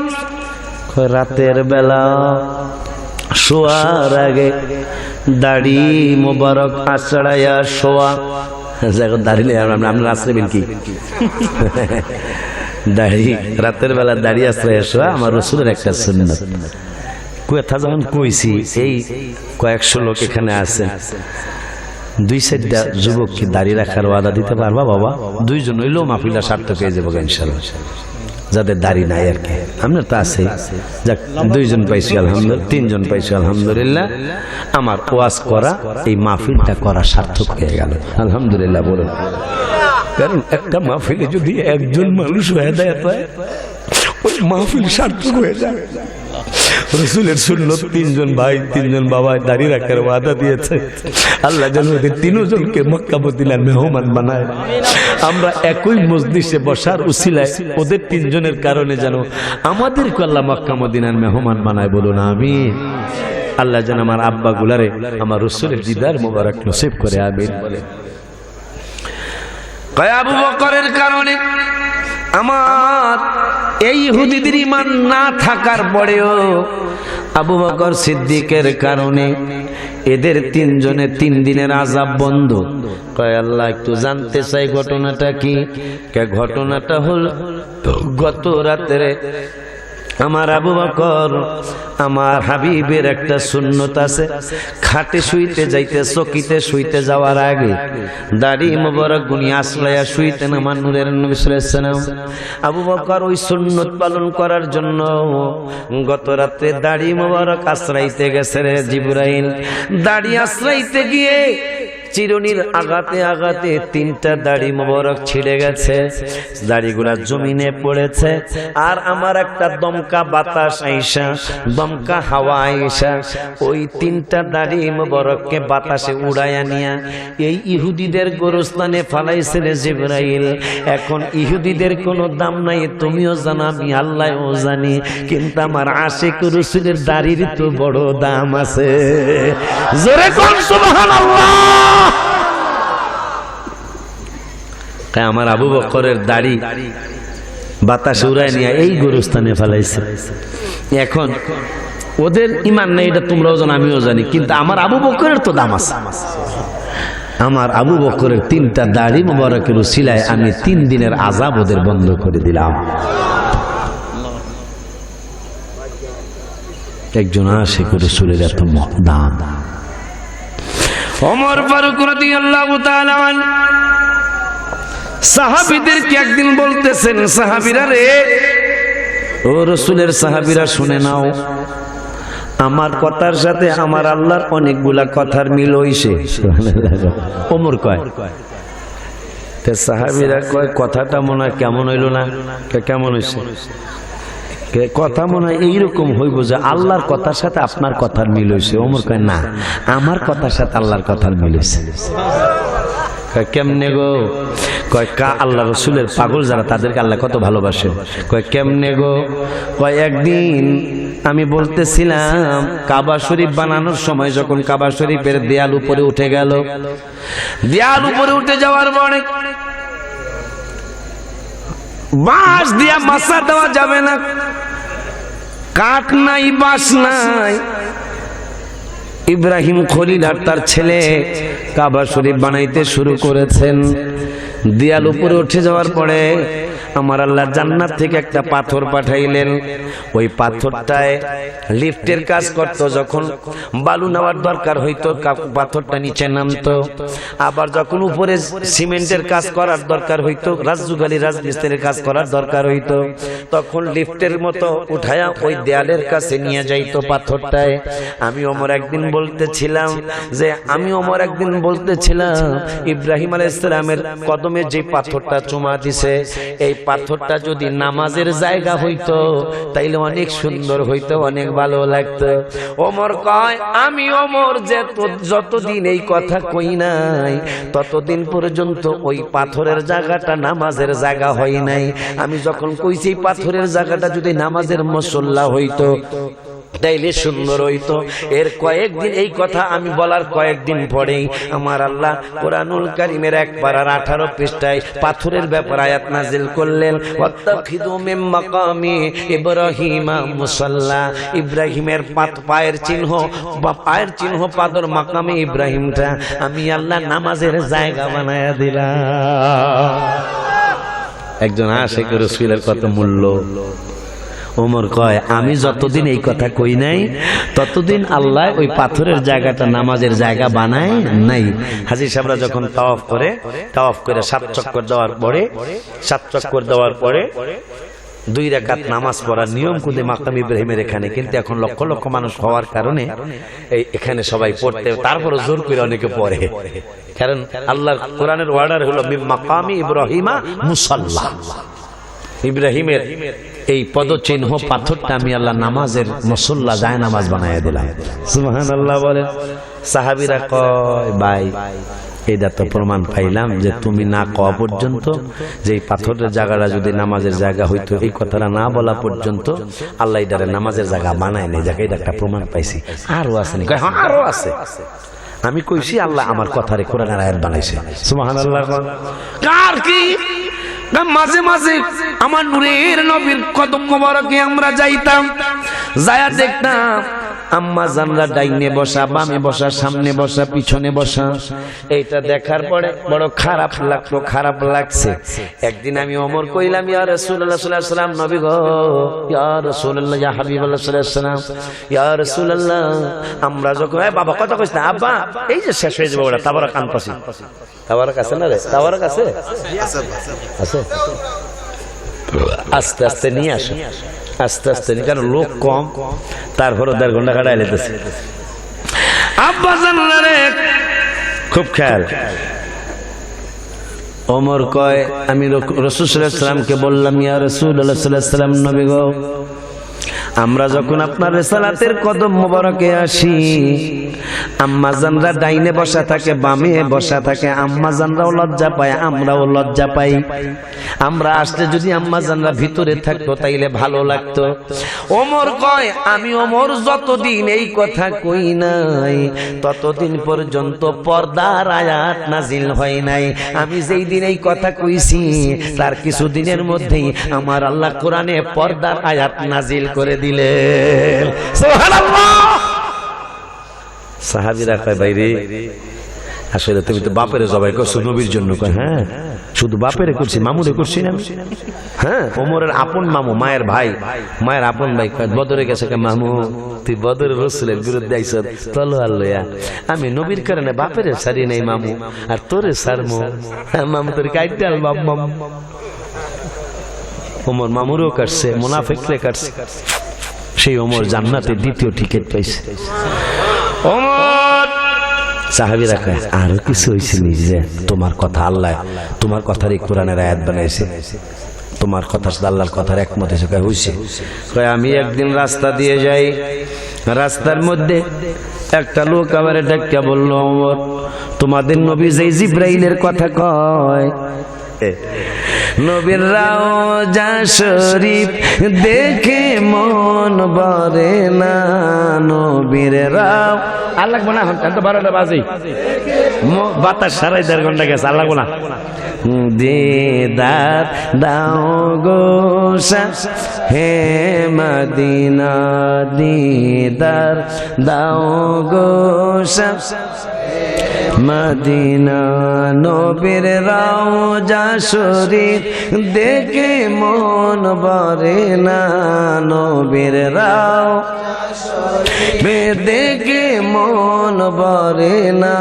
রাতের বেলা শোয়ার আগে দাড়ি মোবারক আছড়াইয়া শোয়া। দাঁড়িয়ে আপনার আসবেন কি দাড়ি? রাতের বেলা দাড়ি আছড়াইয়া শোয়া আমার রাসূলের একটা সুন্নাত। কথা যখন কইছি, এই কয়েকশো লোক এখানে আছে, 2-4টা যুবককে দাড়ি রাখার ওয়াদা দিতে পারবা বাবা? 2 জন হইলেও মাহফিলটা সার্থক হয়ে যাবো ইনশাআল্লাহ। যাদের দাড়ি নাই আর কি, আপনার তো আছে, যাক 2 জন পাইছি আলহামদুলিল্লাহ, 3 জন পাইছি আলহামদুলিল্লাহ। আমার ওয়াজ করা এই মাহফিলটা করা সার্থক হয়ে গেল আলহামদুলিল্লাহ বলুন। কারণ একটা মাহফিলে যদি একজন মানুষ হেদায়েত হয় ওই মাহফিল সার্থক হয়ে যায়। রাসূলের সুন্নাত 3 জন ভাই 3 জন বাবা দাড়ি রাখার ওয়াদা দিয়েছে, আল্লাহ যেন ওদের 3 জনকে মক্কা মদিনার মেহমান বানায়। আমরা একই মজলিসে বসার উসিলায় ওদের 3 জনের কারণে যেন আমাদেরকে আল্লাহ মক্কা মদিনার মেহমান বানায়, বলুন আমিন। আল্লাহ যেন আমার আব্বা গুলারে আমার রাসূলের দিদার মোবারক নসিব করে, আমিন বলে। কয় আবু বকরের কারণে আমার এই ইহুদিদের ঈমান না থাকার পরেও আবু বকর সিদ্দিকের কারণে এদের 3 জনের 3 দিনের আযাব বন্ধ। কয় আল্লাহ একটু জানতে চাই ঘটনাটা কি? ঘটনাটা হল গত রাতে আমার আবু বকর আমার হাবিবের একটা সুন্নত আছে, খাটে শুইতে যাইতে চকিতে শুইতে যাওয়ার আগে দাড়ি মোবারক গুনি আসলাইয়া শুইতেন আমার নূরের নবী সাল্লাল্লাহু আলাইহি ওয়াসাল্লাম। আবু বকর ওই সুন্নত পালন করার জন্য গত রাতে দাড়ি মোবারক আশ্রাইতে গেছে রে জিবরাইল। দাড়ি আশ্রাইতে গিয়ে চিরুনির আঘাতে আঘাতে 3টা দাড়ি মোবারক ছিঁড়ে গেছে, দাড়িগুলা জমিনে পড়েছে। আর আমার একটা দমকা বাতাস আইসা, দমকা হাওয়া আইসা ওই 3টা দাড়ি মোবারককে বাতাসে উড়াইয়া নিয়া এই ইহুদিদের গোরস্থানে ফালাইছে রে জিবরাইল। এখন ইহুদিদের কোনো দাম নাই, তুমিও জানো আমি আল্লাহও জানি, কিন্তু আমার আশিক রাসূলের দাড়ির তো বড় দাম আছে। জোরে কোন সুবহানাল্লাহ। আমার আবু বকরের দাড়ি বাতাসে উড়ায় নিয়ে এই গোরস্থানে ফেলাইছে। এখন ওদের ঈমান নেই, এটা তোমরাও জানো আমিও জানি, কিন্তু আমার আবু বকরের তো দাম আছে। আমার আবু বকরের 3টা দাড়ি মোবারকের উসিলায় আমি 3 দিনের আযাব ওদের বন্ধ করে দিলাম। একজন আশিক রাসূলের এত দাম। ওমর ফারুক রাদিয়াল্লাহু তাআলা আনহু সাহাবীদেরকে একদিন বলতেছেন, সাহাবীরা রে, ও রাসূলের সাহাবীরা শুনে নাও, আমার কথার সাথে আমার আল্লাহর অনেকগুলা কথার মিল হইছে। ওমর কয়, তে সাহাবীরা কয় কথাটা মনে হয় কেমন হইল না? কেমন হইছে? কথা মনে হয় এইরকম হইব যে আল্লাহর কথার সাথে আপনার কথার মিল হইছে। ওমর কয় না, আমার কথার সাথে আল্লাহর কথার মিল হইছে। কয় কেমনে গো? কয় আল্লাহ রসুলের পাগল যারা তাদেরকে আল্লাহ কত ভালোবাসে। কয় কেমনে গো? কয় একদিন আমি বলতেছিলাম কাবা শরীফ বানানোর সময় যখন কাবা শরীফের দেয়াল উপরে উঠে গেল, দেয়াল উপরে উঠে যাওয়ার পরে বাঁশ দিয়া মাছা দেওয়া যাবে না, কাঠ নাই, বাঁশ নাই। ইব্রাহিম খলিল আর তার ছেলে কাবা শরীফ বানাইতে শুরু করেছেন। দেয়াল উপরে উঠে যাওয়ার পরে আমার আল্লাহ জান্নাত থেকে একটা পাথর পাঠাইলেন। ওই পাথরটায় লিফটের কাজ করত, যখন বালু নেওয়ার দরকার হইতো পাথরটা নিচে নামতো, আবার যখন উপরে সিমেন্টের কাজ করার দরকার হইতো, রাজযুগালী রাজমিস্ত্রির কাজ করার দরকার হইতো, তখন লিফটের মতো উঠায়া ওই দেয়ালের কাছে নিয়ে যাইতো পাথরটায়। আমি ওমর একদিন বলতেছিলাম ইব্রাহিম আলাইহিস সালামের কদমে যে পাথরটা চুমা দিছে, এই পাথরটা যদি নামাজের জায়গা হইতো তাইলে অনেক সুন্দর হইতো, অনেক ভালো লাগতো। ওমর কয় আমি ওমর যে যতদিন এই কথা কই নাই ততদিন পর্যন্ত ওই পাথরের জায়গাটা নামাজের জায়গা হয় নাই। আমি যখন কইছি পাথরের জায়গাটা যদি নামাজের মুসল্লা হইতো তাইলে সুন্দর হইতো। এর কয়েকদিন, এই কথা আমি বলার কয়েকদিন পরেই আমার আল্লাহ কোরআনুল কারীমের 1/18 পৃষ্ঠায় পাথরের ব্যাপারে আয়াত নাজিল করলেন, ওয়াত্তাখিযু মিন মাকামি ইব্রাহিমা মুসাল্লা। ইব্রাহিমের পায়ের চিহ্ন বা পায়ের চিহ্ন পাথর মাকামে ইব্রাহিমটা আমি আল্লাহ নামাজের জায়গা বানায়া দিলাম। একজন আশিক রাসূলের কত মূল্য। ওমর কয় আমি যতদিন এই কথা কই নাই ততদিন আল্লাহ ওই পাথরের জায়গাটা নামাজের জায়গা বানায় নাই। হাজী সাহেবরা যখন তাওয়াফ করে 7 চক্কর দেওয়ার পরে 2 রাকাত নামাজ পড়ার নিয়ম করে মাকাম ইব্রাহিমের এখানে, কিন্তু এখন লক্ষ লক্ষ মানুষ হওয়ার কারণে এখানে সবাই পড়তে, তারপরে জোর করে অনেকে পড়ে, কারণ আল্লাহর কোরআনের অর্ডার হলো মিন মাকামি ইব্রাহিমা মুসাল্লা। ইব্রাহিমের এই পদচিহ্ন পাথরটা আমি আল্লাহ নামাজের মুসল্লা যায় নামাজ বানাইয়া দিলাম। সুবহানাল্লাহ বলেন। সাহাবীরা কয় ভাই এটা তো প্রমাণ পাইলাম যে তুমি না কওয়া পর্যন্ত, যে এই পাথরের জায়গাটা যদি নামাজের জায়গা হইতো, এই কথাটা না বলা পর্যন্ত আল্লাহ এটারে নামাজের জায়গা বানায় নাই। যাকে এটা একটা প্রমাণ পাইছি। আরো আছে নাকি? হ্যাঁ আরো আছে। আমি কইছি আল্লাহ আমার কথারে কোরআনের আয়াত বানাইছে। সুবহানাল্লাহ। কার কি মাঝে মাঝে আমার নূরের নবীর কদম মোবারকে আমরা যাইতাম, যায়া দেখতাম আম্মা জানরা ডাইনে বসা, বামে বসা, সামনে বসা, পিছনে বসা। এইটা দেখার পরে বড় খারাপ লাগছে। একদিন আমি ওমর কইলাম, ইয়া রাসূলুল্লাহ সাল্লাল্লাহু আলাইহি ওয়াসাল্লাম, নবী গো, ইয়া রাসূলুল্লাহ, ইয়া হাবিবাল্লাহ সাল্লাল্লাহু আলাইহি ওয়াসাল্লাম, ইয়া রাসূলুল্লাহ, আমরা যখন বাবা কথা কইছ না আব্বা, এই যে শেষ হয়ে যাবে ওটা তাবারক আনতাছি। তাবারক আছে না রে? তাবারক আছে? আছে। আস্তে আস্তে নিয়ে আসো, আস্তে আস্তে, কারণ লোক কম, তারপরে 1.5 ঘন্টা কাটাই লেতেছে। আব্বা জানলা রে খুব খেয়াল। ওমর কয় আমি রাসূল সাল্লাল্লাহু আলাইহি ওয়াসাল্লামকে বললাম, ইয়া রাসূলুল্লাহ সাল্লাল্লাহু আলাইহি ওয়াসাল্লাম, নবী গো, আমরা যখন আপনার রিসালাতের কদম মোবারকে আসি, আম্মা জানরা ডাইনে বসা থাকে, বামে বসা থাকে, আম্মা জানরাও লজ্জা পায়, আমরাও লজ্জা পাই। আমরা আসলে যদি আম্মা জানরা ভিতরে থাকতো তাইলে ভালো লাগতো। ওমর কয় আমি ওমর যতদিন এই কথা কই নাই ততদিন পর্যন্ত পর্দার আয়াত নাজিল হয় নাই। আমি যেই দিন এই কথা কইছি তার কিছুদিনের মধ্যেই আমার আল্লাহ কোরআনে পর্দার আয়াত নাজিল করে দিলেন। সুবহানাল্লাহ। সাহাবীরা কয় ভাইরে, আসলে তুমি তো বাপের জবাই করছো নবীর জন্য। কয় হ্যাঁ, শুধু বাপেরে করছি, মামুরে করছি না। হ্যাঁ, ওমরের আপন মামু, মায়ের ভাই, মায়ের আপন ভাই বদরে গেছে। মামু তুই বদরে রাসূলের বিরুদ্ধে আইছ তলোয়ার লইয়া, আমি নবীর কারণে বাপেরে ছাড়ি নাই মামু, আর তোরে ছাড়মু। মামু তোর কাইটাল বাপ। মামু ওমর মামুরও কাটছে, মুনাফিকরে কাটছে। সেই ওমর জান্নাতে 2য় টিকিট পাইছে। ওমর সাহাবীরা কয় আরো কিছু হইছে, যে তোমার কথা আল্লাহ তোমার কথারই কোরআনের আয়াত বানাইছে, তোমার কথা সাথে আল্লাহর কথার একমত এসে হয়েছে। আমি একদিন রাস্তা দিয়ে যাই, রাস্তার মধ্যে একটা লোক আবার ডাক্কা বলল, ওমর তোমাদের নবী যে জিব্রাইলের কথা কয়, নবীর রওজা শরীফ দেখে মন ভরে না, নবীর রাও আর লাগবো না, এখন তো 12টা বাজে, বাতাস 4.5 ঘন্টা গেছে, আর লাগবো না। দিদার দাও গো হে মদিনা, দিদার দাও গো মদিনা, নবীর রওজা শরীফ দেখে মন ভরে না, নবীর রওজা দেখে মন ভরে না,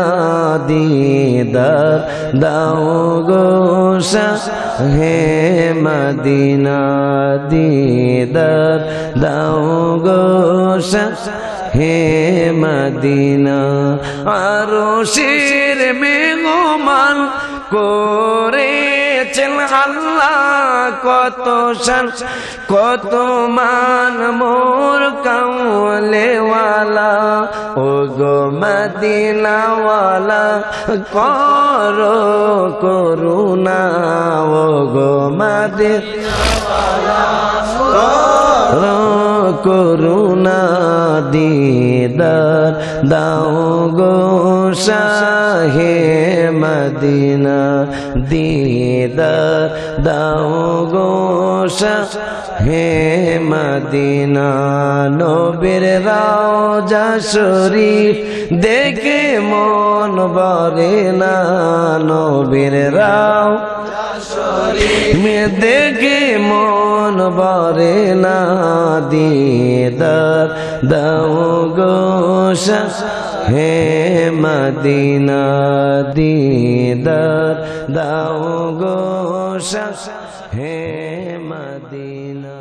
দিদার দাও গো হে মদিনা, দিদার দাও গো হে মদিনা। আরশের মেহমান করেছেন আল্লাহ, কত শান কত মান মোর কামলেওয়ালা, ও গো মদিনাওয়ালা করো করুণা, ও গো মদিনাওয়ালা করো করুণা, দিদার দাও গো শাহে মদিনা, দিদার দাও গো শাহে মদিনা, নবীর রওজা শরীফ দেখে মন ভরে না, নবীর রওজা শরীফ দেখে মন ভরে না, দিদার দাও গো হে মদিনা, দিদার দাও গো হে মদিনা।